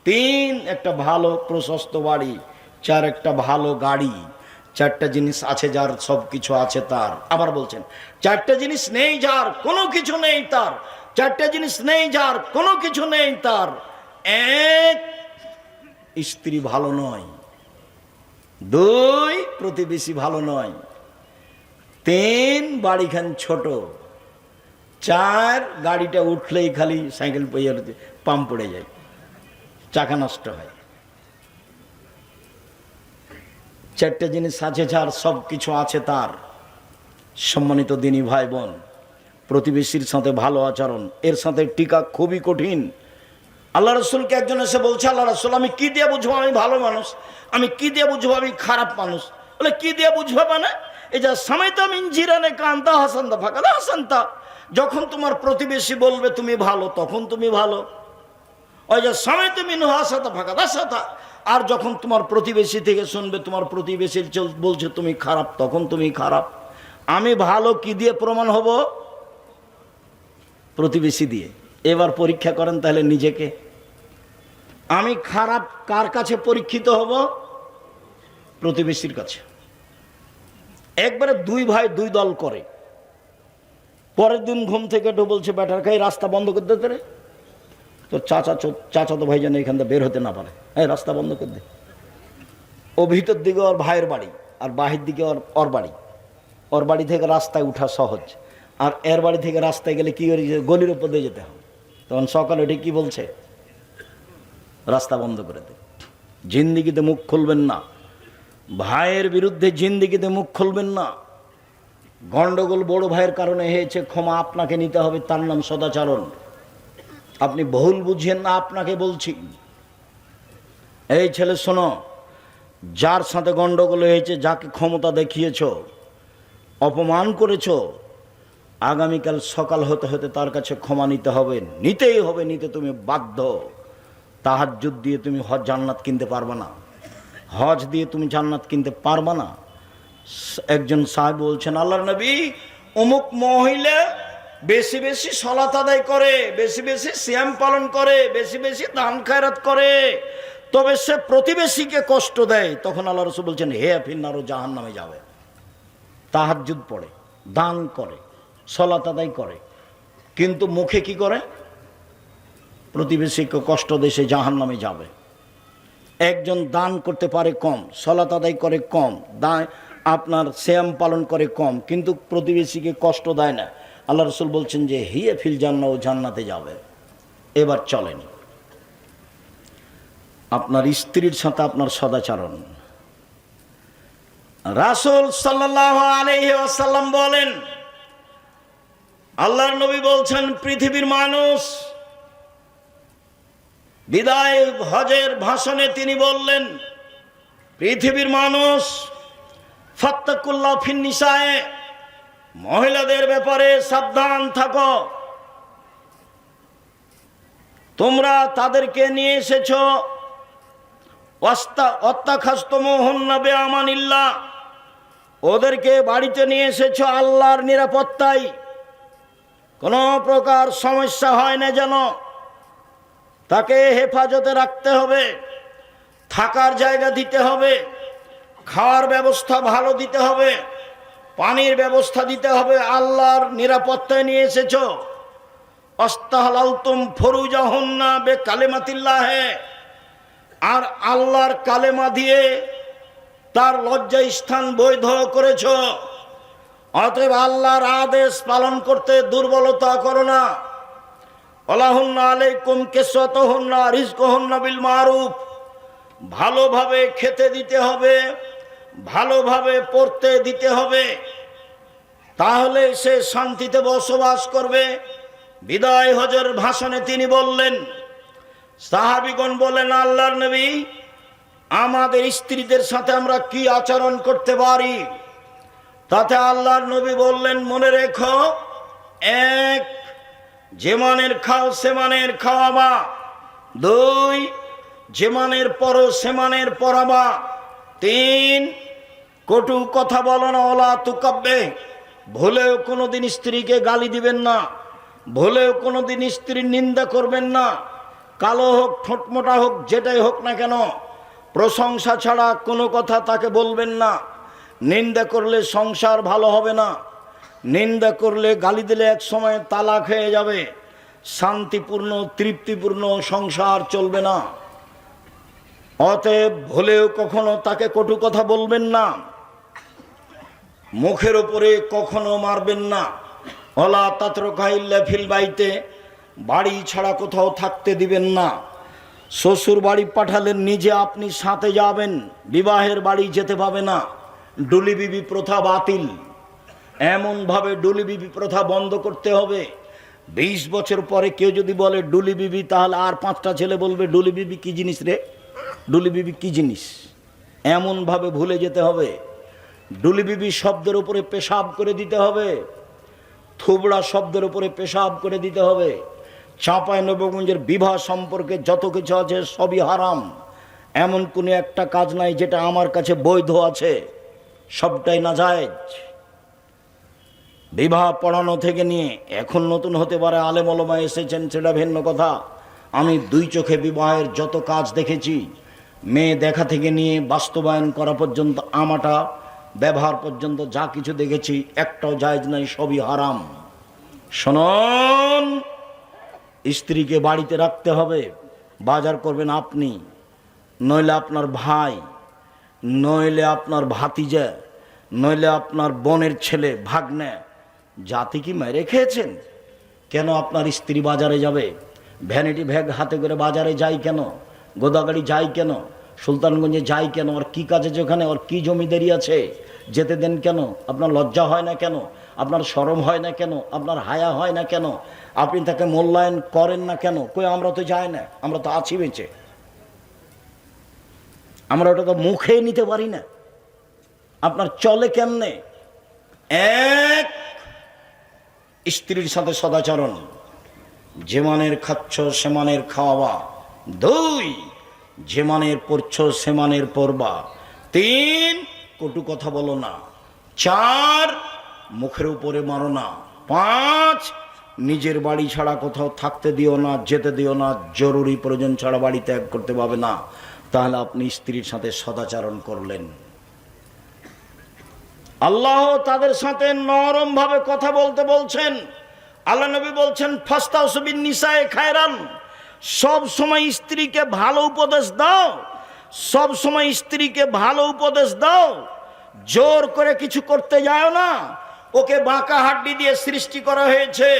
3 একটা ভালো প্রশস্ত বাড়ি, 4 একটা ভালো গাড়ি। 4টা জিনিস আছে যার সব কিছু আছে তার। আবার বলছেন 4টা জিনিস নেই যার কোনো কিছু নেই তার। 4টা জিনিস নেই যার কোনো কিছু নেই তার। 1 স্ত্রী ভালো নয়, 2 প্রতিবেশী ভালো নয়, 3 বাড়িখান ছোট, 4 গাড়িটা উঠলেই খালি সাইকেল পাম্প পড়ে যায়, চাকা নষ্ট হয়। 4টা জিনিস আছে যার সব কিছু আছে তার। সম্মানিত দিনী ভাই বোন, প্রতিবেশীর সাথে ভালো আচরণ, এর সাথে টিকা খুবই কঠিন। আল্লাহ রসুলকে একজন এসে বলছে, আল্লাহ রসুল আমি কি দিয়ে বুঝবো আমি ভালো মানুষ, আমি কি দিয়ে বুঝবো আমি খারাপ মানুষ? বলে কি দিয়ে বুঝবো মানে এই যে সামাইতা মিন জিরানে কান্তা হাসান্তা ফাঁকা হাসান্তা, যখন তোমার প্রতিবেশী বলবে তুমি ভালো তখন তুমি ভালো। ওই যে সামাইতা মিন হাসাতা ফাঁকা হাসাতা, আর যখন তোমার প্রতিবেশী থেকে শুনবে তোমার প্রতিবেশী বলছে তুমি খারাপ তখন তুমি খারাপ। আমি ভালো কি দিয়ে প্রমাণ হব? প্রতিবেশী দিয়ে। এবার পরীক্ষা করেন তাহলে নিজেকে। আমি খারাপ কার কাছে পরীক্ষিত হব? প্রতিবেশীর কাছে। একবারে 2 ভাই 2 দল করে। পরের দিন ঘুম থেকে একটু বলছে ব্যাটার খাই রাস্তা বন্ধ করে দিতে রে, তো চাচা তো ভাই যেন এখান থেকে বের হতে না পারে, হ্যাঁ রাস্তা বন্ধ করে দে। ও ভিতর দিকে ওর ভাইয়ের বাড়ি আর বাহির দিকে ওর বাড়ি। ওর বাড়ি থেকে রাস্তায় উঠা সহজ, আর এর বাড়ি থেকে রাস্তায় গেলে কি করে গলির উপর দিয়ে যেতে হবে। তখন সকালে উঠে কি বলছে? রাস্তা বন্ধ করে দে। জিন্দিগিতে মুখ খুলবেন না, ভাইয়ের বিরুদ্ধে জিন্দিগিতে মুখ খুলবেন না। গন্ডগোল বড় ভাইয়ের কারণে হয়েছে, ক্ষমা আপনাকে নিতে হবে, তার নাম সদাচরণ। আপনি ভুল বুঝেন না, আপনাকে বলছি। এই ছেলে শোনো, যার সাথে গন্ডগোল হয়েছে, যাকে ক্ষমতা দেখিয়েছ, অপমান করেছ, আগামীকাল সকাল হতে হতে তার কাছে ক্ষমা নিতে হবে, নিতেই হবে, নিতে তুমি বাধ্য। তাহাজ্জুদ দিয়ে তুমি জান্নাত কিনতে পারবে না, হজ দিয়ে তুমি জান্নাত কিনতে পারবে না। একজন সাহেব বলছেন, আল্লাহর নবী অমুক মহিলা বেশি বেশি সালাত আদায় করে, বেশি বেশি সিয়াম পালন করে, বেশি বেশি দান খায়রাত করে, তবে সে প্রতিবেশীকে কষ্ট দেয়। তখন আল্লাহ রাসূল বলছেন হে ফিন্নারও, জাহান্নামে যাবে। তাহাজ্জুদ পড়ে, দান করে, সালাত আদায় করে, কিন্তু মুখে কি করে? প্রতিবেশীকে কষ্ট দেশে জাহান্নামে যাবে। একজন দান করতে পারে কম, সালাত আদায় করে কম, আপনার সিয়াম পালন করে কম, কিন্তু প্রতিবেশীকে কষ্ট দেয় না। আল্লাহ রাসূল বলছেন যে হিয়া ফিল জান্নাহ, ও জান্নাতে যাবে। এবার চলেন আপনার স্ত্রীর সাথে আপনার সদাচরণ। রাসূল সাল্লাল্লাহু আলাইহি ওয়াসাল্লাম বলেন, আল্লাহর নবী বলছেন, পৃথিবীর মানুষ, বিদায় হজের ভাষণে তিনি বললেন, পৃথিবীর মানুষ, ফাত্তাকুল্লাহ ফিন নিসায়ে, মহিলাদের ব্যাপারে সাবধান থাকো। তোমরা তাদেরকে নিয়ে এসেছো, অত্তাখাস্তমুহুন্না বিআমানিল্লাহ, ওদেরকে বাড়িতে নিয়ে এসেছো আল্লাহর নিরাপত্তায়, কোনো প্রকার সমস্যা হয় না যেন, তাকে হেফাজতে রাখতে হবে, থাকার জায়গা দিতে হবে, খাওয়ার ব্যবস্থা ভালো দিতে হবে, পানির ব্যবস্থা দিতে হবে, আল্লাহর নিরাপত্তায় নিয়ে এসেছো। আস্তাহলালতুম ফুরুজাহুন্না বিকালিমাতিল্লাহ, আর আল্লাহর কালেমা দিয়ে তার লজ্জা স্থান বৈধ করেছ। অতএব আল্লাহর আদেশ পালন করতে দুর্বলতা করো না। ওয়ালাহুন্না আলাইকুম কিসওয়াতুহুন্না রিজকুহুন্না বিল মারুফ, ভালোভাবে খেতে দিতে হবে, ভালোভাবে পড়তে দিতে হবে, তাহলে সে শান্তিতে বসবাস করবে। বিদায় হজের ভাষণে তিনি বললেন, সাহাবীগণ বলেন, আল্লাহর নবী, আমাদের স্ত্রীদের সাথে আমরা কি আচরণ করতে পারি? তাতে আল্লাহর নবী বললেন, মনে রেখো, এক, যে মানের খাও সে মানের খাওয়াবা, দুই, যে মানের পরো সে মানের পরাবা, তিন, কটু কথা বলো না, ওলা তুকাব্বে, ভুলেও কোনোদিন স্ত্রীকে গালি দিবেন না, ভুলেও কোনোদিন স্ত্রীর নিন্দা করবেন না, কালো হোক ঠোঁটমোটা হোক যেটাই হোক না কেন, প্রশংসা ছাড়া কোনো কথা তাকে বলবেন না। নিন্দা করলে সংসার ভালো হবে না, নিন্দা করলে গালি দিলে এক সময় তালাক হয়ে যাবে, শান্তিপূর্ণ তৃপ্তিপূর্ণ সংসার চলবে না। অতএব ভুলেও কখনো তাকে কটু কথা বলবেন না, মুখের উপরে কখনো মারবেন না। ওয়ালা তাতরুকা ইল্লা ফিল বাইতে, বাড়ি ছাড়া কোথাও থাকতে দিবেন না। শ্বশুর বাড়ি পাঠালেন, নিজে আপনি সাথে যাবেন, বিবাহের বাড়ি যেতে পাবে না। ডুলি বিবি প্রথা বাতিল, এমনভাবে ডুলি বিবি প্রথা বন্ধ করতে হবে। 20 বছর পরে কেউ যদি বলে ডুলি বিবি, তাহলে আর 5টা ছেলে বলবে ডুলি বিবি কি জিনিস রে, ডুলি বিবি কি জিনিস, এমনভাবে ভুলে যেতে হবে। ডুলি বিবি শব্দের উপরে পেশাব করে দিতে হবে, থুবড়া শব্দের উপরে পেশাব করে দিতে হবে। চাঁপাইনবাবগঞ্জের বিবাহ সম্পর্কে যত কিছু আছে সবই হারাম, এমন কোনো একটা কাজ নাই যেটা আমার কাছে বৈধ আছে, সবটাই নাজায়েজ। বিবাহ পড়ানো থেকে নিয়ে, এখন নতুন হতে পারে আলেম ওলামা এসেছেন, সেটা ভিন্ন কথা। আমি 2 চোখে বিবাহের যত কাজ দেখেছি, মেয়ে দেখা থেকে নিয়ে বাস্তবায়ন করা পর্যন্ত, আমাটা ব্যবহার পর্যন্ত যা কিছু দেখেছি, একটাও জায়েজ নাই, সবই হারাম। শুনুন, স্ত্রীকে বাড়িতে রাখতে হবে, বাজার করবেন আপনি, নইলে আপনার ভাই, নইলে আপনার ভাতিজা, নইলে আপনার বোনের ছেলে ভাগ্নে। জাতি কি মেরে খেয়েছেন? কেন আপনার স্ত্রী বাজারে যাবে? ভ্যানিটি ব্যাগ হাতে করে বাজারে যায় কেন? গোদাগাড়ি যায় কেন? সুলতানগঞ্জে যায় কেন? আর কি কাজে যেখানে, ওর কি জমিদারি আছে, যেতে দেন কেন? আপনার লজ্জা হয় না কেন? আপনার শরম হয় না কেন? আপনার হায়া হয় না কেন? আপনি তাকে মূল্যায়ন করেন না কেন? কই আমরা তো যাই না, আমরা তো আছি বেঁচে, আমরা ওটা তো মুখে নিতে পারি না। আপনার চলে কেমনে? এক, স্ত্রীর সাথে সদাচরণ, যে মানের খাচ্ছ সে মানের খাওয়াবা। 2, যে মানের পড়ছ সে মানের পড়বা। 3, কটু কথা বলো না। 4, মুখের উপরে মারো না। 5, নিজের বাড়ি ছাড়া কোথাও থাকতে দিও না, যেতে দিও না, জরুরি প্রয়োজন ছাড়া বাড়ি ত্যাগ করতে পাবে না। তাহলে আপনি স্ত্রীর সাথে সদাচরণ করলেন। আল্লাহ তাদের সাথে নরম ভাবে কথা বলতে বলছেন। আল্লাহ নবী বলছেন, ফাস্তাউসু বিন নিসায়ে খায়রান, সব সময় স্ত্রীকে ভালো উপদেশ দাও, সব সময় স্ত্রীকে ভালো উপদেশ দাও, জোর করে কিছু করতে যাও না। ওকে বাঁকা হাড্ডি দিয়ে সৃষ্টি করা হয়েছে,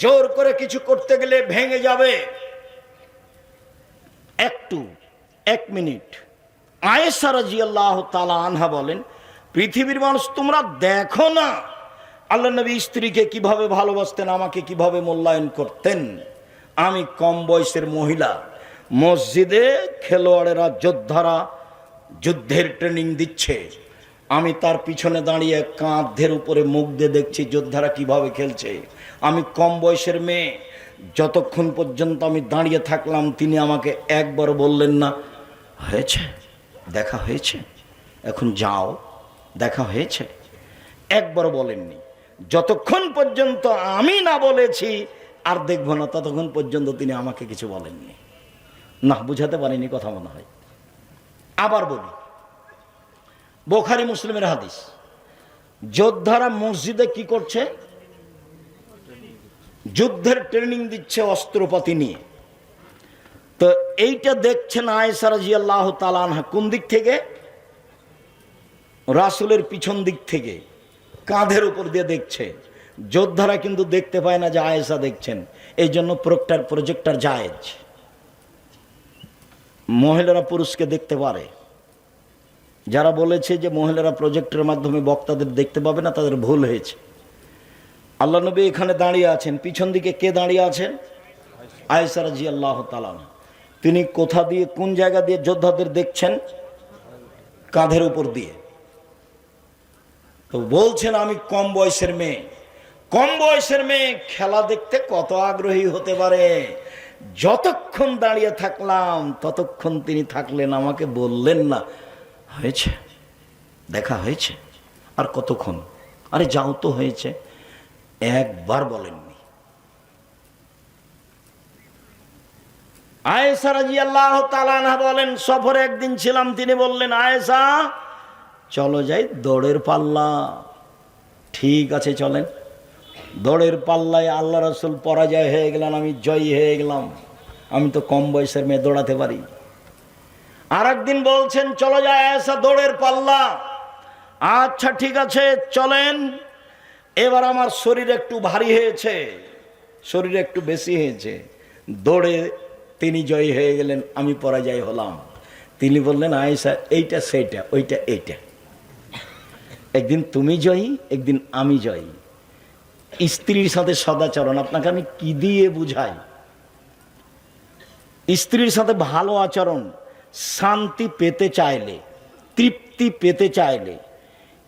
জোর করে কিছু করতে গেলে ভেঙে যাবে। এক মিনিট। আয়েশা রাদিয়াল্লাহু তাআলা আনহা বলেন, পৃথিবীর মানুষ তোমরা দেখো না আল্লাহ নবী স্ত্রীকে কিভাবে ভালোবাসতেন, আমাকে কিভাবে মূল্যায়ন করতেন। আমি কম বয়সের মহিলা, মসজিদে খেলোয়াড়েরা যোদ্ধারা যুদ্ধের ট্রেনিং দিচ্ছে, আমি তার পিছনে দাঁড়িয়ে কাঁধের উপরে মুখ দিয়ে দেখছি যোদ্ধারা কিভাবে খেলছে। আমি কম বয়সের মেয়ে, যতক্ষণ পর্যন্ত আমি দাঁড়িয়ে থাকলাম তিনি আমাকে একবার বললেন না হয়েছে, দেখা হয়েছে, এখন যাও, দেখা হয়েছে, একবার বলেননি। যতক্ষণ পর্যন্ত আমি না বলেছি আর দেখব না, ততক্ষণ পর্যন্ত তিনি আমাকে কিছু বলেননি। না, বুঝাতে পারিনি কথা মনে হয়। আবার বলি, বুখারী মুসলিমের হাদিস, যোদ্ধারা মসজিদে কি করছে? যুদ্ধের ট্রেনিং দিচ্ছে অস্ত্রপাতি নিয়ে। তো এইটা দেখছেন আয়েশা রাদিয়াল্লাহু তাআলা আনহা কোন দিক থেকে? রাসূলের পিছন দিক থেকে, কাঁধের উপর দিয়ে দেখছে। যোদ্ধারা কিন্তু দেখতে পায় না যে আয়েশা দেখছেন, এই জন্য প্রজেক্টর জায়েজ। মহিলারা পুরুষকে দেখতে পারে। যারা বলেছে যে মহিলারা প্রজেক্টরের মাধ্যমে বক্তাদের দেখতে পাবে না, তাদের ভুল হয়েছে। আল্লাহ নবী এখানে দাঁড়িয়ে আছেন, পিছন দিকে কে দাঁড়িয়ে আছেন? আয়েশা রাদিয়াল্লাহু তাআলা। তিনি কোথা দিয়ে, কোন জায়গা দিয়ে যোদ্ধাদের দেখছেন? কাঁধের উপর দিয়ে। তো বলছেন আমি কম বয়সের মেয়ে। কম বয়সের মেয়ে খেলা দেখতে কত আগ্রহী হতে পারে? যতক্ষণ দাঁড়িয়ে থাকলাম ততক্ষণ তিনি থাকলেন, আমাকে বললেন না হয়েছে, দেখা হয়েছে, আর কতক্ষণ, আরে যাও তো, হয়েছে, একবার বলেননি। আয়েশা রাদিয়াল্লাহু তাআলা আনহা বলেন, সফরে একদিন ছিলাম, তিনি বললেন আয়েশা চলো যাই দৌড়ের পাল্লা। ঠিক আছে চলেন। দৌড়ের পাল্লায় আল্লাহ রাসূল পরাজয় হয়ে গেলেন, আমি জয়ী হয়ে গেলাম। আমি তো কম বয়সের মেয়ে, দৌড়াতে পারি। আর একদিন বলছেন চলো যায় আয়েশা দৌড়ের পাল্লা। আচ্ছা ঠিক আছে চলেন। এবার আমার শরীর একটু ভারী হয়েছে, শরীর একটু বেশি হয়েছে। দৌড়ে তিনি জয়ী হয়ে গেলেন, আমি পরাজয় হলাম। তিনি বললেন আয়েশা এইটা সেইটা, ওইটা এইটা, একদিন তুমি জয়ী, একদিন আমি জয়ী। স্ত্রীর সাথে সদাচরণ আপনাকে আমি কি দিয়ে বুঝাই? স্ত্রীর সাথে ভালো আচরণ, শান্তি পেতে চাইলে, তৃপ্তি পেতে চাইলে,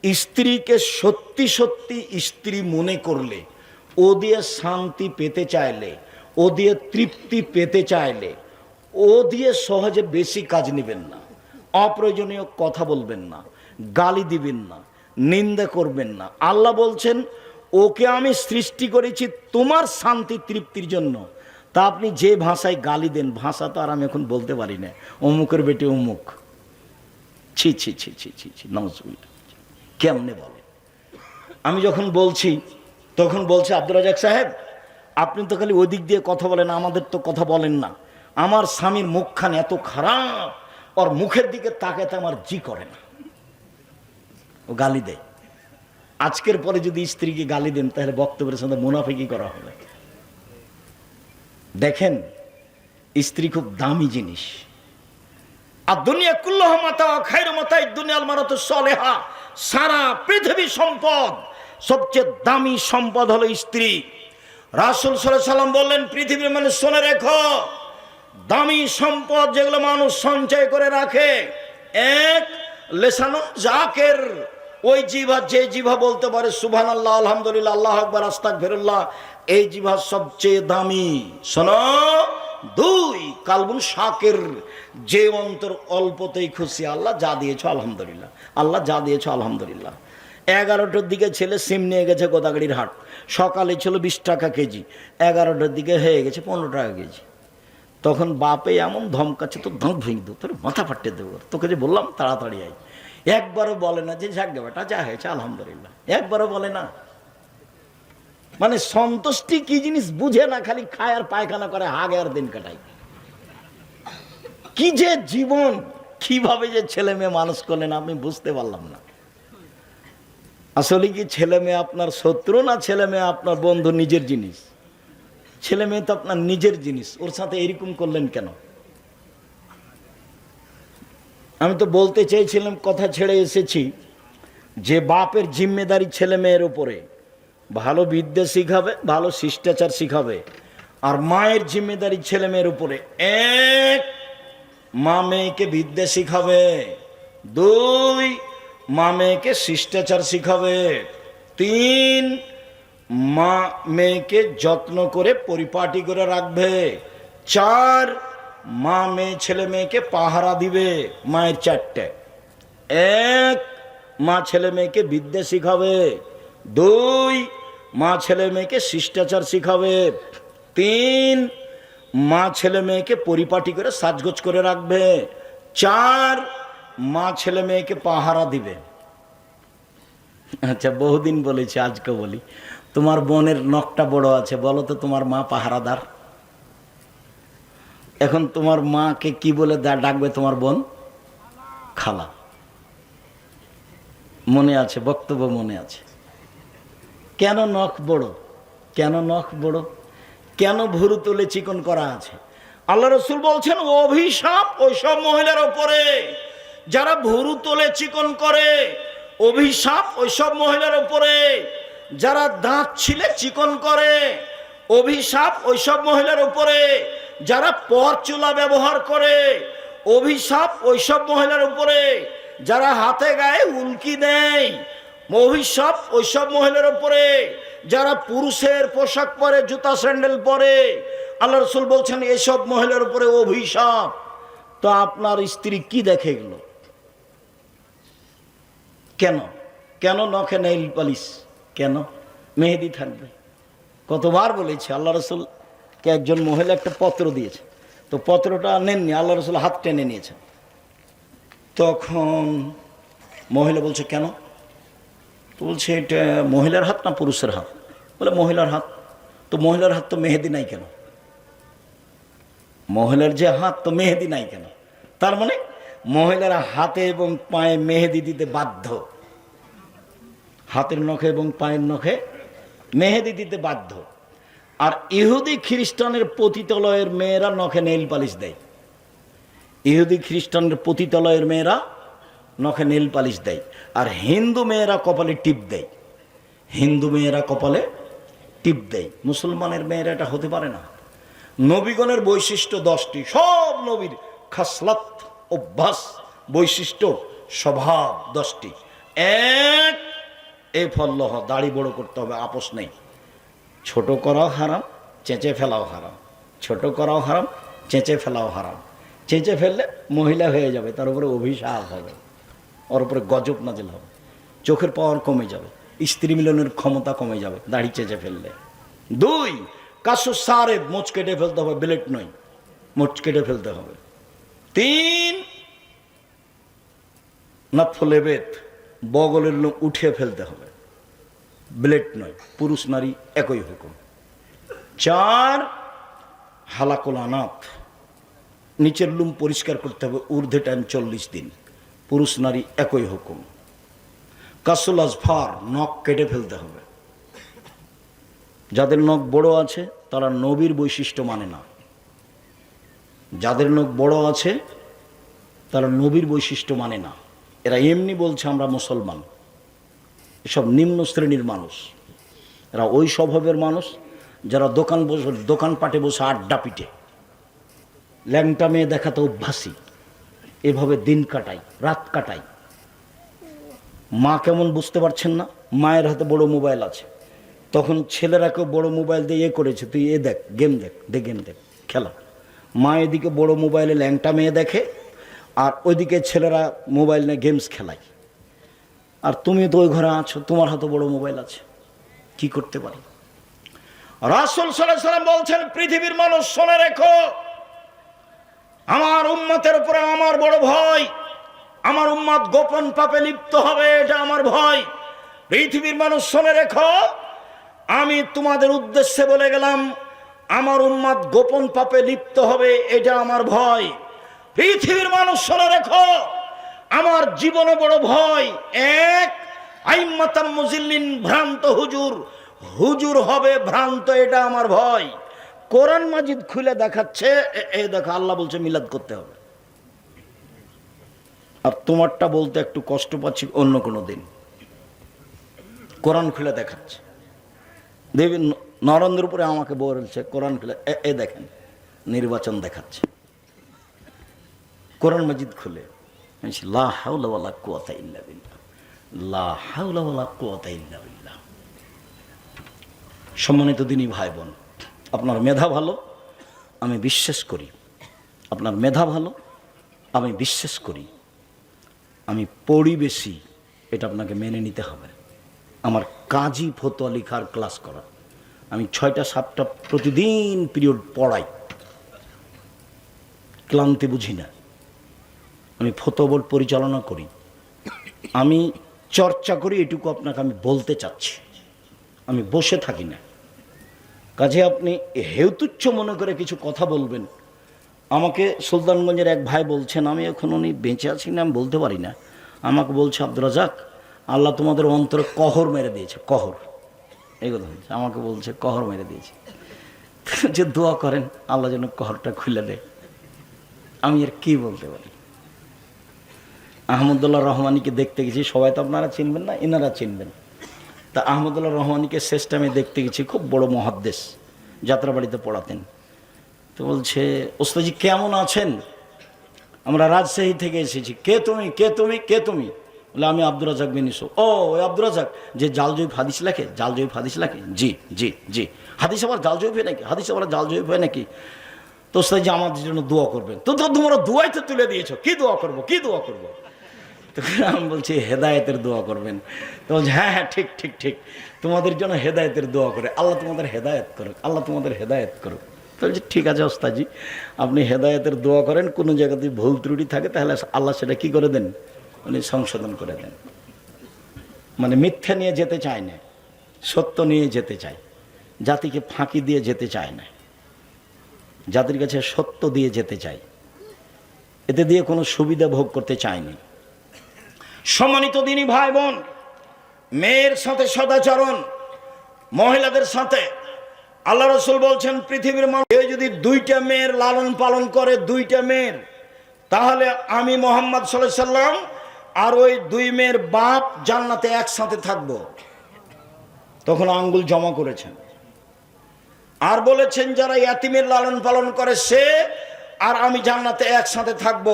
স্ত্রীকে সত্যি সত্যি স্ত্রী মনে করলে, ও দিয়ে শান্তি পেতে চাইলে, ও দিয়ে তৃপ্তি পেতে চাইলে, ও দিয়ে সহজে বেশি কাজ নেবেন না, অপ্রয়োজনীয় কথা বলবেন না, গালি দিবেন না, নিন্দা করবেন না। আল্লাহ বলছেন ওকে আমি সৃষ্টি করেছি তোমার শান্তি তৃপ্তির জন্য। তা আপনি যে ভাষায় গালি দেন, ভাষা তো আর আমি এখন বলতে পারি না, অমুকের বেটে অমুক, ছি ছি ছি ছি ছি ছি, নাউজুবিল্লাহ, কেমনে বলে? আমি যখন বলছি তখন বলছে আব্দুর রাজ্জাক সাহেব আপনি তো খালি ওই দিক দিয়ে কথা বলেন, আমাদের তো কথা বলেন না। আমার স্বামীর মুখখান এত খারাপ, ওর মুখের দিকে তাকাতে আমার জি করে না, ও গালি দেয়। আজকের পরে যদি স্ত্রীকে গালি দেন তাহলে বক্তব্যের সাথে মুনাফিকি করা হবে। দেখেন স্ত্রী খুব দামি জিনিস। আর দুনিয়া কুল্লাহ মাতা খায়রু মাতাই দুনিয়াল মারাতু সালেহা, সারা পৃথিবী সম্পদ সবচেয়ে দামি সম্পদ হলো স্ত্রী। রাসূল সাল্লাল্লাহু আলাইহি সাল্লাম বললেন পৃথিবীর মানুষ শুনে রেখো, দামি সম্পদ যেগুলো মানুষ সঞ্চয় করে রাখে, এক লেসানু জাকের, ওই জিভা, যে জিভা বলতে পারে সুবহানাল্লাহ, আলহামদুলিল্লাহ, আল্লাহু আকবার, আস্তাগফিরুল্লাহ, এই জিভা সবচেয়ে দামি। শোনো, দুই কালবুন শাকের, যে অন্তর অল্পতেই খুশি, আল্লাহ যা দিয়েছো আলহামদুলিল্লাহ, আল্লাহ যা দিয়েছো আলহামদুলিল্লাহ। 11টার দিকে ছেলে সিম নিয়ে গেছে গোদাগাড়ির হাট, সকালে ছিল 20 টাকা কেজি, 11টার দিকে হয়ে গেছে 15 টাকা কেজি। তখন বাপে এমন ধমকাচ্ছে, তো দাঁত ভেঙে দেবো, তোর মাথা ফাটিয়ে দেবো, তোকে যে বললাম তাড়াতাড়ি আয়। একবারও বলে না যে যাক গে বেটা যা হয়েছে আলহামদুলিল্লাহ, একবারও বলে না। মানে সন্তুষ্টি কি জিনিস বুঝে না, খালি খায় আর পায়খানা করে, হাগে আর দিন কাটায়। কি যে জীবন, কিভাবে যে ছেলে মেয়ে মানুষ করলেন আমি বুঝতে পারলাম না। আসলে কি ছেলে মেয়ে আপনার শত্রু না ছেলে মেয়ে আপনার বন্ধু নিজের জিনিস? ছেলে মেয়ে তো আপনার নিজের জিনিস, ওর সাথে এরকম করলেন কেন? আমি তো বলতে চেয়েছিলাম, কথা ছেড়ে এসেছি, যে বাপের জিম্মেদারি ছেলে মেয়ের উপরে ভালো বিদ্যা শিখাবে, ভালো শিষ্টাচার শিখাবে। আর মায়ের জিম্মেদারি ছেলে মেয়ের উপরে, এক, মা মেয়েকে বিদ্যা শিখাবে, দুই, মা মেয়েকে শিষ্টাচার শিখাবে, তিন, মা মেয়েকে যত্ন করে পরিপাটি করে রাখবে, চার, মা মেয়ে ছেলে মেয়েকে পাহারা দিবে। মায়ের চারটে, এক, মা ছেলে মেয়েকে বিদ্যা শিখাবে, দুই, মা ছেলে মেয়েকে শিষ্টাচার শিখাবে, তিন, মা ছেলে মেয়েকে পরিপাটি করে সাজগোজ করে রাখবে, চার, মা ছেলে মেয়েকে পাহারা দিবে। আচ্ছা, বহুদিন বলেছি, আজকে বলি, তোমার বোনের নখটা বড় আছে, বলো তো তোমার মা পাহারাদার? এখন তোমার মাকে কি বলে ডাকবে তোমার বোন? খালা। মনে আছে, বক্তব্য মনে আছে। কেন নখ বড়? কেন নখ বড়? কেন ভুরু তুলে চিকন করা আছে? আল্লাহ রসুল বলছেন, অভিশাপ ওইসব মহিলার উপরে যারা ভুরু তোলে চিকন করে, অভিশাপ ওইসব মহিলার উপরে যারা দাঁত ছিলে চিকন করে, অভিশাপ ওইসব মহিলার উপরে যারা পরচুলা ব্যবহার করে, অভিশাপ ওইসব মহিলার উপরে যারা হাতে গায়ে উল্কি দেয়, অভিশাপ ওইসব মহিলার উপরে যারা পুরুষের পোশাক পরে, জুতা স্যান্ডেল পরে। আল্লাহ রসুল বলছেন এসব মহিলার উপরে অভিশাপ। তো আপনার স্ত্রী কি দেখে গেল? কেন কেন নখে নেইল পালিশ? কেন মেহেদি থাকবে? কতবার বলেছি, আল্লাহ রসুলকে একজন মহিলা একটা পত্র দিয়েছে, তো পত্রটা নেননি, আল্লাহ রসুল হাত টেনে নিয়েছেন। তখন মহিলা বলছে কেন? তো বলছে এটা মহিলার হাত না পুরুষের হাত? বলে মহিলার হাত। তো মহিলার হাত তো মেহেদি নাই কেন? মহিলার যে হাত, তো মেহেদি নাই কেন? তার মানে মহিলারা হাতে এবং পায়ে মেহেদি দিতে বাধ্য, হাতের নখে এবং পায়ের নখে মেহেদি দিতে বাধ্য। আর ইহুদি খ্রিস্টানের পতিতালয়ের মেয়েরা নখে নেইল পালিশ দেয়। ইহুদি খ্রিস্টানের পতিতালয়ের মেয়েরা নখে নেইল পালিশ দেয়। আর হিন্দু মেয়েরা কপালে টিপ দেয়। হিন্দু মেয়েরা কপালে টিপ দেয়। মুসলমানের মেয়েরা এটা হতে পারে না। নবীগণের বৈশিষ্ট্য 10টি, সব নবীর খাসলাত, অভ্যাস, বৈশিষ্ট্য, স্বভাব 10টি। এক, এ ফল্লহ, দাড়ি বড় করতে হবে, আপোষ নেই। ছোট করাও হারাম, চেঁচে ফেলাও হারাম। ছোট করাও হারাম, চেঁচে ফেলাও হারাম। চেঁচে ফেললে মহিলা হয়ে যাবে, তার উপরে অভিশাপ হবে, ওর উপরে গজব নাজিল হবে, চোখের পাওয়ার কমে যাবে, স্ত্রী মিলনের ক্ষমতা কমে যাবে দাড়ি চেঁচে ফেললে। দুই, কাশু সারে, মোচ কেটে ফেলতে হবে, ব্লেড নয়, মোচ কেটে ফেলতে হবে। তিন, নাফলে বেত, বগলের লোম উঠিয়ে ফেলতে হবে, ব্লেড নয়, পুরুষ নারী একই হুকুম। চার, হালাকুল আনাত, নিচের লুম পরিষ্কার করতে হবে, ঊর্ধ্বে টাইম 40 দিন, পুরুষ নারী একই হুকুম। কাসুল আজফার, নখ কেটে ফেলতে হবে। যাদের নখ বড় আছে তারা নবীর বৈশিষ্ট্য মানে না। যাদের নখ বড় আছে তারা নবীর বৈশিষ্ট্য মানে না। এরা এমনি বলছে আমরা মুসলমান। এসব নিম্ন শ্রেণীর মানুষ, এরা ওই স্বভাবের মানুষ যারা দোকানপাটে বসে আড্ডা পিটে, ল্যাংটা মেয়ে দেখাতে অভ্যাসী, এভাবে দিন কাটাই, রাত কাটাই। মা কেমন বুঝতে পারছেন না? মায়ের হাতে বড় মোবাইল আছে, তখন ছেলেরাকেও বড় মোবাইল দিয়ে এ করেছে, তুই এ দেখ, গেম দেখ, গেম দেখ, খেলা। মা এদিকে বড় মোবাইলে ল্যাংটা মেয়ে দেখে, আর ওইদিকে ছেলেরা মোবাইল নিয়ে গেমস খেলায়। আর তুমি তো ওই ঘরে আছো, তোমার হাতে বড় মোবাইল আছে, কি করতে পারি? রাসূল সাল্লাল্লাহু আলাইহি ওয়াসাল্লাম বলছেন, পৃথিবীর মানুষ শুনে রেখো, আমার উম্মতের উপরে আমার বড় ভয়। আমার উম্মত গোপন পাপে লিপ্ত হবে, এটা আমার ভয়। পৃথিবীর মানুষ শুনে রেখো, আমি তোমাদের উদ্দেশ্যে বলে গেলাম, আমার উম্মত গোপন পাপে লিপ্ত হবে, এটা আমার ভয়। পৃথিবীর মানুষ শুনে রেখো, আমার জীবনে বড় ভয়, এক আইম্মাতাম মুজিল্লিন, ভ্রান্ত হুজুর, হুজুর হবে ভ্রান্ত, এটা আমার ভয়। কোরআন মাজিদ খুলে দেখাচ্ছে, এই দেখো আল্লাহ বলছে মিলাদ করতে হবে, আর তোমারটা বলতে একটু কষ্ট পাচ্ছি অন্য কোনো দিন। কোরআন খুলে দেখাচ্ছে, দেবী নরেন্দ্র উপরে আমাকে বলছে কোরআন খুলে, এ দেখেন নির্বাচন দেখাচ্ছে কোরআন মাজিদ খুলে। লা হাওলা ওয়ালা কুওয়াতা ইল্লা বিল্লাহ, লা হাওলা ওয়ালা কুওয়াতা ইল্লা বিল্লাহ। সম্মানিত দিনী ভাই বোন, আপনার মেধা ভালো, আমি বিশ্বাস করি, আপনার মেধা ভালো, আমি বিশ্বাস করি, আমি পড়ি বেশি, এটা আপনাকে মেনে নিতে হবে। আমার কাজী ফতোয়া লেখার ক্লাস করা, আমি 6টা 7টা প্রতিদিন পিরিয়ড পড়াই, ক্লান্তি বুঝি না। আমি ফতোয়া বোর্ড পরিচালনা করি, আমি চর্চা করি, এটুকু আপনাকে আমি বলতে চাচ্ছি। আমি বসে থাকি না, কাজে আপনি হেতুচ্ছ মনে করে কিছু কথা বলবেন। আমাকে সুলতানগঞ্জের এক ভাই বলছেন, আমি এখন উনি বেঁচে আছি না আমি বলতে পারি না, আমাকে বলছে আব্দুর রাজ্জাক আল্লাহ তোমাদের অন্তরে কহর মেরে দিয়েছে, কহর, এই কথা বলছে, আমাকে বলছে কহর মেরে দিয়েছে, যে দোয়া করেন আল্লাহ যেন কহরটা খুলে দেয়। আমি আর কি বলতে পারি। আহমদুল্লাহ রহমানীকে দেখতে গেছি, সবাই তো আপনারা চিনবেন না, এনারা চিনবেন। তা আহমদুল্লাহ রহমানীকে শেষ টাইমে দেখতে গেছি, খুব বড় মহাদ্দেশ, যাত্রাবাড়িতে পড়াতেন। তো বলছে ওস্তাদজি কেমন আছেন, আমরা রাজশাহী থেকে এসেছি। কে তুমি, কে তুমি, কে তুমি? বলে আমি আব্দুর রাজ্জাক বিন ইউসুফ। ও ওই আব্দুর রাজ্জাক যে জাল জয়ীফ হাদিস লেখে, জাল জয়ীফ হাদিস লেখে? জি জি জি। হাদিস আবার জাল জয়ীফ হয় নাকি? হাদিস আবার জাল জয়ীফ হয় নাকি? তো ওস্তাদজি আমাদের জন্য দোয়া করবেন। তো তোমরা দোয়াই তো তুলে দিয়েছো, কি দোয়া করবো, কি দোয়া করবো? আমি বলছি হেদায়েতের দোয়া করবেন। তো বলছে হ্যাঁ হ্যাঁ ঠিক ঠিক ঠিক, তোমাদের জন্য হেদায়েতের দোয়া করে, আল্লাহ তোমাদের হেদায়েত করুক, আল্লাহ তোমাদের হেদায়েত করুক। তো বলছি ঠিক আছে ওস্তাদজি, আপনি হেদায়েতের দোয়া করেন, কোনো জায়গাতে ভুল ত্রুটি থাকে তাহলে আল্লাহ সেটা কি করে দেন, উনি সংশোধন করে দেন। মানে মিথ্যা নিয়ে যেতে চায় না, সত্য নিয়ে যেতে চায়, জাতিকে ফাঁকি দিয়ে যেতে চায় না, জাতির কাছে সত্য দিয়ে যেতে চায়, এতে দিয়ে কোনো সুবিধা ভোগ করতে চায়নি। সম্মানিত দিনী ভাই বোন, মেয়ের সাথে সদাচরণ, মহিলাদের সাথে আল্লাহ রাসূল বলছেন পৃথিবীর মানুষ যদি 2টা মেয়ের লালন পালন করে, 2টা মেয়ের, তাহলে আমি মুহাম্মদ সাল্লাল্লাহু আলাইহি সাল্লাম আর ওই 2 মেয়ের বাপ জান্নাতে একসাথে থাকব। তখন আঙ্গুল জমা করেছেন আর বলেছেন যারা ইয়াতিমের লালন পালন করে সে আর আমি জান্নাতে একসাথে থাকব।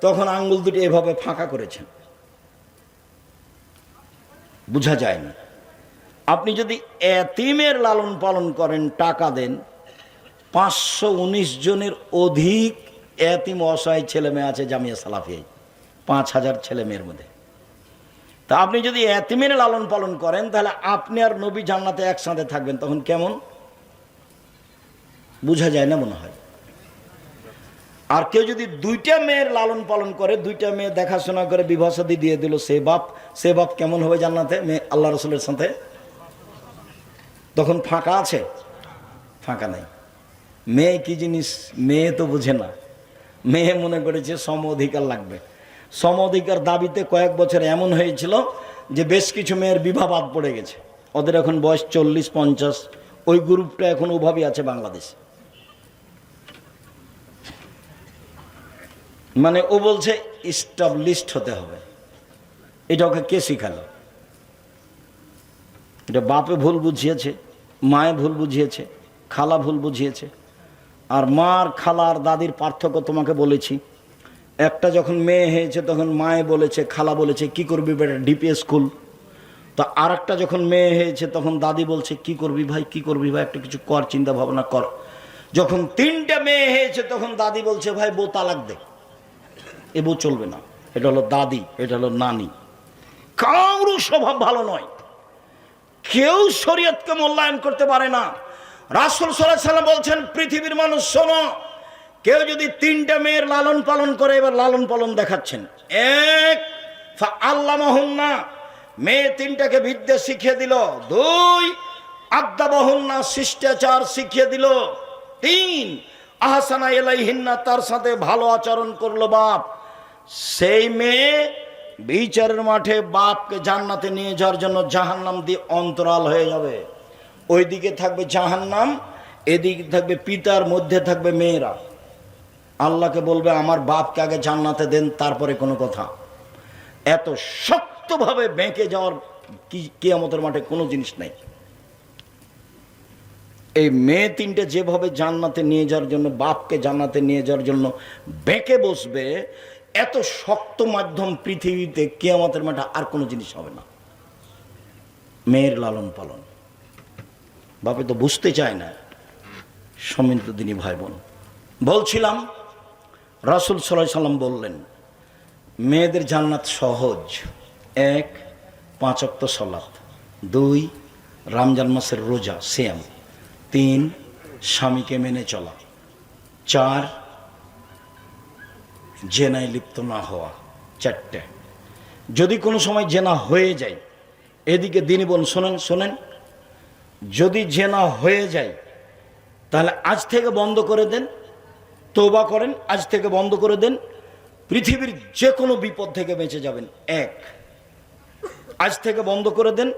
তখন আঙ্গুল দুটি এভাবে ফাঁকা করেছেন, বোঝা যায় না। আপনি যদি এতিমের লালন পালন করেন, টাকা দেন, 519 জনের অধিক এতিম অসহায় ছেলে মেয়ে আছে জামিয়া সালাফিয়ায়, 5000 ছেলে মেয়ের মধ্যে। তা আপনি যদি এতিমের লালন পালন করেন তাহলে আপনি আর নবী জান্নাতে একসাথে থাকবেন, তখন কেমন বোঝা যায় না মনে হয়। আর কেউ যদি 2টা মেয়ের লালন পালন করে, 2টা মেয়ে দেখাশোনা করে বিবাহ শাদী দিয়ে দিল, সে বাপ কেমন হবে জান্নাতে মেয়ে আল্লাহ রসুলের সাথে? তখন ফাঁকা আছে? ফাঁকা নাই। মেয়ে কি জিনিস মেয়ে তো বুঝে না, মেয়ে মনে করেছে সম অধিকার লাগবে। সম অধিকার দাবিতে কয়েক বছর এমন হয়েছিল যে বেশ কিছু মেয়ের বিবাহ বাদ পড়ে গেছে, ওদের এখন বয়স 40-50, ওই গ্রুপটা এখন ওভাবেই আছে বাংলাদেশে। মানে ও বলছে ইস্টাবলিশড হতে হবে। এটা ওকে কে শিখালো? এটা বাপে ভুল বুঝিয়েছে, মায়ে ভুল বুঝিয়েছে, খালা ভুল বুঝিয়েছে। আর মার, খালা আর দাদির পার্থক্য তোমাকে বলেছি। একটা যখন মেয়ে হয়েছে তখন মায়ে বলেছে, খালা বলেছে কি করবি বেটা ডিপিএস স্কুল। তো আর একটা যখন মেয়ে হয়েছে তখন দাদি বলছে কি করবি ভাই, কি করবি ভাই, একটা কিছু কর, চিন্তা ভাবনা কর। যখন 3টা মেয়ে হয়েছে তখন দাদি বলছে ভাই বউ তালাক দে, এ বউ চলবে না। এটা হলো দাদি, এটা হলো নানি। কারো স্বভাব ভালো নয়, কেউ শরীয়তকে মূল্যায়ন করতে পারে না। রাসূল সাল্লাল্লাহু আলাইহি ওয়াসাল্লাম বলছেন পৃথিবীর মানুষ শোনো, কেউ যদি 3টা মেয়ের লালন পালন করে, এবার লালন পালন দেখাচ্ছেন। 1 ফাআল্লামাহুন্না, মেয়ে 3টাকে বিদ্যা শিখিয়ে দিল। 2 আদাবাহুন্না, শিষ্টাচার শিখিয়ে দিল। 3 আহসানা ইলাইহিন্না, তার সাথে ভালো আচরণ করলো বাপ, সেই মেয়ে বিচারের মাঠে বাপকে জান্নাতে নিয়ে যাওয়ার জন্য জাহান্নাম দিয়ে অন্তরাল হয়ে যাবে। ওইদিকে থাকবে জাহান্নাম, এদিকে থাকবে পিতার, মধ্যে থাকবে মেয়েরা। আল্লাহকে বলবে আমার বাপকে আগে জান্নাতে দেন, তারপরে কোনো কথা। এত শক্তভাবে বেঁকে যাওয়ার কিয়ামতের মাঠে কোনো জিনিস নেই। এই মেয়ে তিনটে যেভাবে জান্নাতে নিয়ে যাওয়ার জন্য, বাপকে জান্নাতে নিয়ে যাওয়ার জন্য বেঁকে বসবে, এত শক্ত মাধ্যম পৃথিবীতে কিয়ামতের মাঠে আর কোনো জিনিস হবে না। মেয়ের লালন পালন বাপে তো বুঝতে চায় না। সম্মানিত দিনী ভাই বোন, বলছিলাম রাসূল সাল্লাল্লাহু আলাইহি সাল্লাম বললেন মেয়েদের জান্নাত সহজ। 1, 5 ওয়াক্ত সালাত, 2, রমজান মাসের রোজা সিয়াম, 3, স্বামীকে মেনে চলা, 4, জেনায় লিপ্ত না হওয়া, 4টে। যদি কোনো সময় জেনা হয়ে যায়, এদিকে দিনী বোন শোনেন, যদি জেনা হয়ে যায় তাহলে আজ থেকে বন্ধ করে দেন, তওবা করেন, আজ থেকে বন্ধ করে দেন, পৃথিবীর যে কোনো বিপদ থেকে বেঁচে যাবেন। 1, আজ থেকে বন্ধ করে দেন,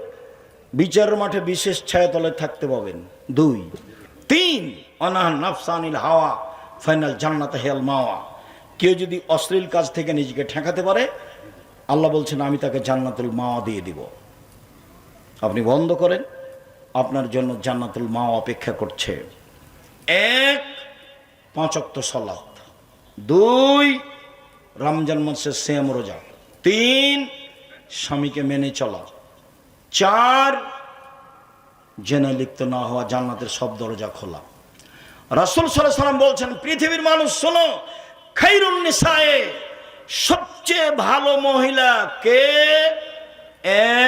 বিচারের মাঠে বিশেষ ছায়াতলে থাকতে পাবেন। 2, 3, অনাহা নাফসানিল হাওয়া ফাইনাল জান্নাত হেল মাওয়া। কেউ যদি অশ্লীল কাজ থেকে নিজেকে ঠেকাতে পারে, আল্লাহ বলছেন আমি তাকে জান্নাতুল মাওয়া দিয়ে দিব। আপনি বন্ধ করেন, আপনার জন্য জান্নাতুল মাওয়া অপেক্ষা করছে। 1, 5 ওয়াক্ত সালাত, 2, রমজান মাসের সিয়াম রোজা, 3, স্বামীকে মেনে চলা, 4, জেনায় লিপ্ত না হওয়া, জান্নাতের সব দরজা খোলা। রাসূল সাল্লাল্লাহু আলাইহি সাল্লাম বলছেন পৃথিবীর মানুষ শোনো, খায়রুন নিসায়ে, সবচেয়ে ভালো মহিলা কে?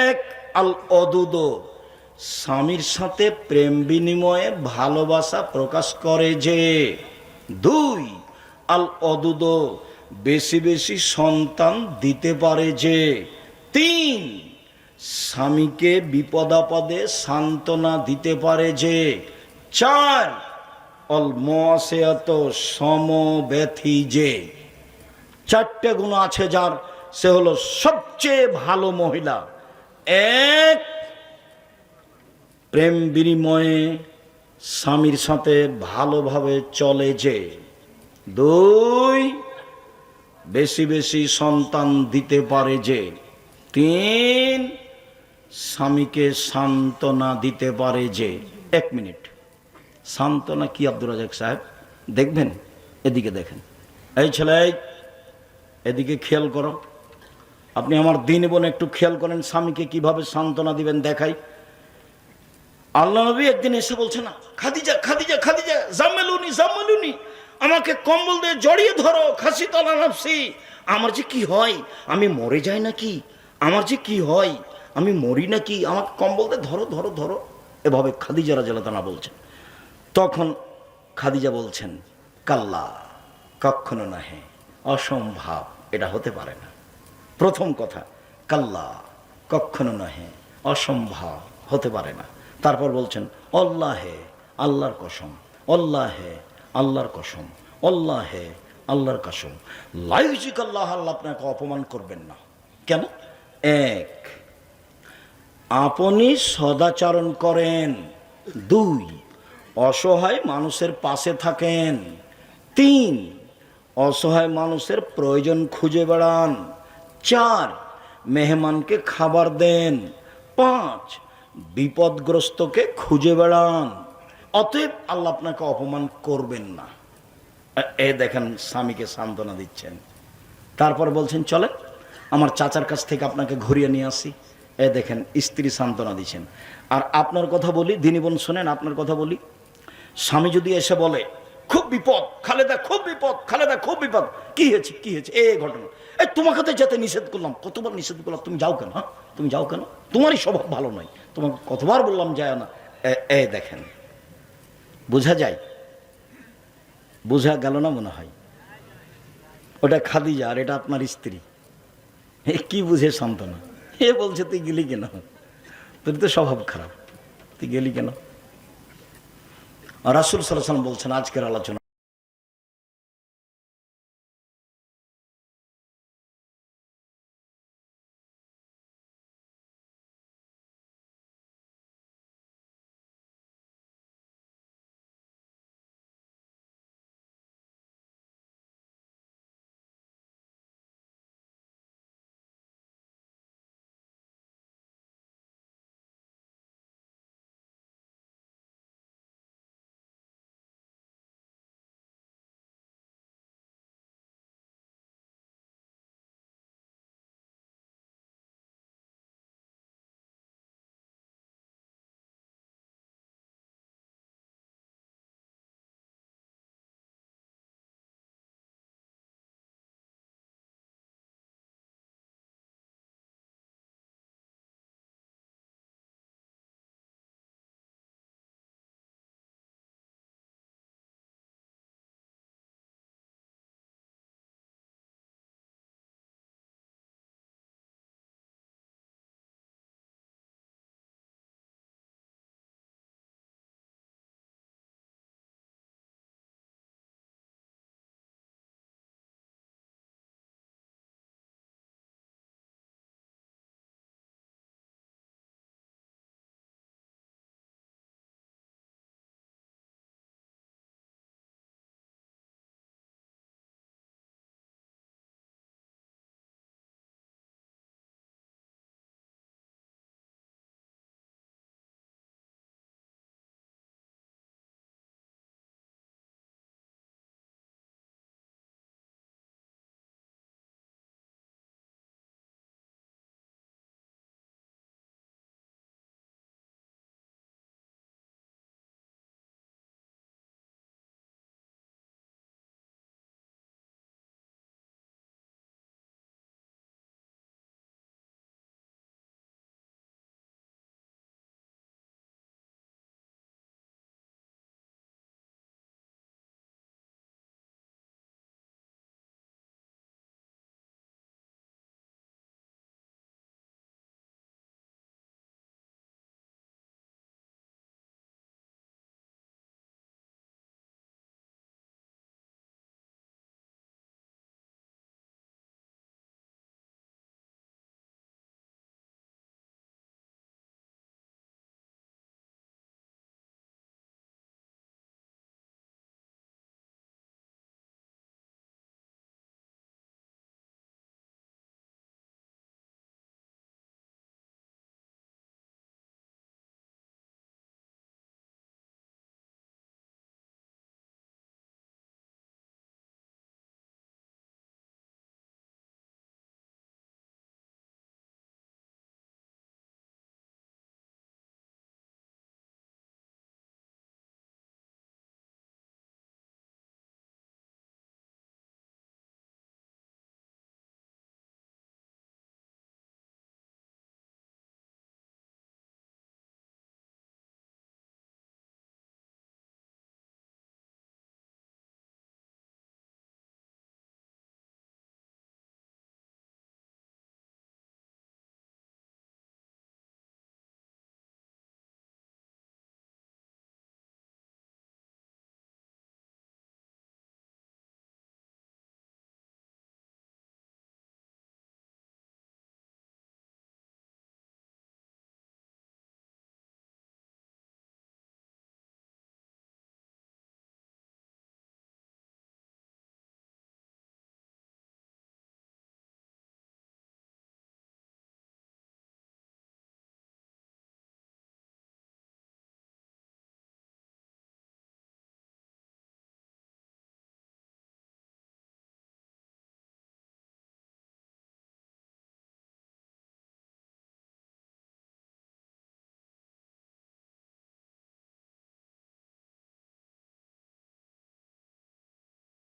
1, আল অদুদ, স্বামীর সাথে প্রেম বিনিময়ে ভালোবাসা প্রকাশ করে যে। 2, আল অদুদ, বেশি বেশি সন্তান দিতে পারে যে। 3, স্বামীকে বিপদাপদে সান্ত্বনা দিতে পারে যে। 4, অল মুআসিয়াত, সমব্যথী যে। 4টে গুণ আছে যার, সে হলো সবচেয়ে ভালো মহিলা। 1, প্রেম বিনিময়ে স্বামীর সাথে ভালোভাবে চলে যে। 2, বেশি বেশি সন্তান দিতে পারে যে। 3, স্বামীকে সান্ত্বনা দিতে পারে যে। 1 মিনিট, সান্ত্বনা কি আব্দুর রাজাক সাহেব? দেখবেন, এদিকে দেখেন, এই ছেলে এদিকে খেয়াল করো। আপনি আমার দিন বোন একটু খেয়াল করেন, স্বামীকে কিভাবে সান্ত্বনা দিবেন দেখাই। আল্লাহ নবী একদিন এসে বলছে না, খাদিজা খাদিজা খাদিজা জামেলুনি জামেলুনি, আমাকে কম্বল দিয়ে জড়িয়ে ধরো, খাসি তালা নাফসি, আমার যে কি হয়, আমি মরে যাই নাকি, আমার যে কি হয়, আমি মরি নাকি, আমাকে কম্বল দিয়ে ধরো ধরো ধরো, এভাবে খাদিজা রাদিয়াল্লাহু তাআলা বলছেন। তখন খাদিজা বলছেন কাল্লা, কখনো না, হে অসম্ভব, এটা হতে পারে না। প্রথম কথা কাল্লা, কখনো নহে, অসম্ভব, হতে পারে না। তারপর বলছেন আল্লাহে, আল্লাহর কসম, আল্লাহে, আল্লাহর কসম, আল্লাহে, আল্লাহর কসম, লাইজিক আল্লাহ, আল্লাহ আপনাকে অপমান করবেন না। কেন? 1, আপনি সদাচরণ করেন। 2, অসহায় মানুষের পাশে থাকেন। 3, অসহায় মানুষের প্রয়োজন খুঁজে বেড়ান। 4, মেহমানকে খাবার দেন। 5, বিপদগ্রস্তকে খুঁজে বেড়ান। অতএব আল্লাহ আপনাকে অপমান করবেন না। এ দেখেন স্বামীকে সান্ত্বনা দিচ্ছেন। তারপর বলছেন চলে আমার চাচার কাছ থেকে আপনাকে ঘুরিয়ে নিয়ে আসি। এ দেখেন স্ত্রী সান্ত্বনা দিচ্ছেন। আর আপনার কথা বলি, দিনী বোন শোনেন, আপনার কথা বলি, স্বামী যদি এসে বলে খুব বিপদ খালেদা, খুব বিপদ খালেদা, খুব বিপদ, কি হয়েছে কি হয়েছে, এই ঘটনা, এই তোমাকে তো যেতে নিষেধ করলাম, কতবার নিষেধ করলাম, তুমি যাও কেন? হ্যাঁ তুমি যাও কেন? তোমারই স্বভাব ভালো নয়, তোমাকে কতবার বললাম যায় না। এই দেখেন, বোঝা যায়, বোঝা গেল না মনে হয়? ওটা খাদিজা আর এটা আপনার স্ত্রী। কি বুঝে সান্ত্বনা? এ বলছে তুই গেলি কেন, তোর তো স্বভাব খারাপ, তুই গেলি কেন? রাসূল সাল্লাল্লাহু আলাইহি ওয়াসাল্লাম বলছেন আজকের আলোচনা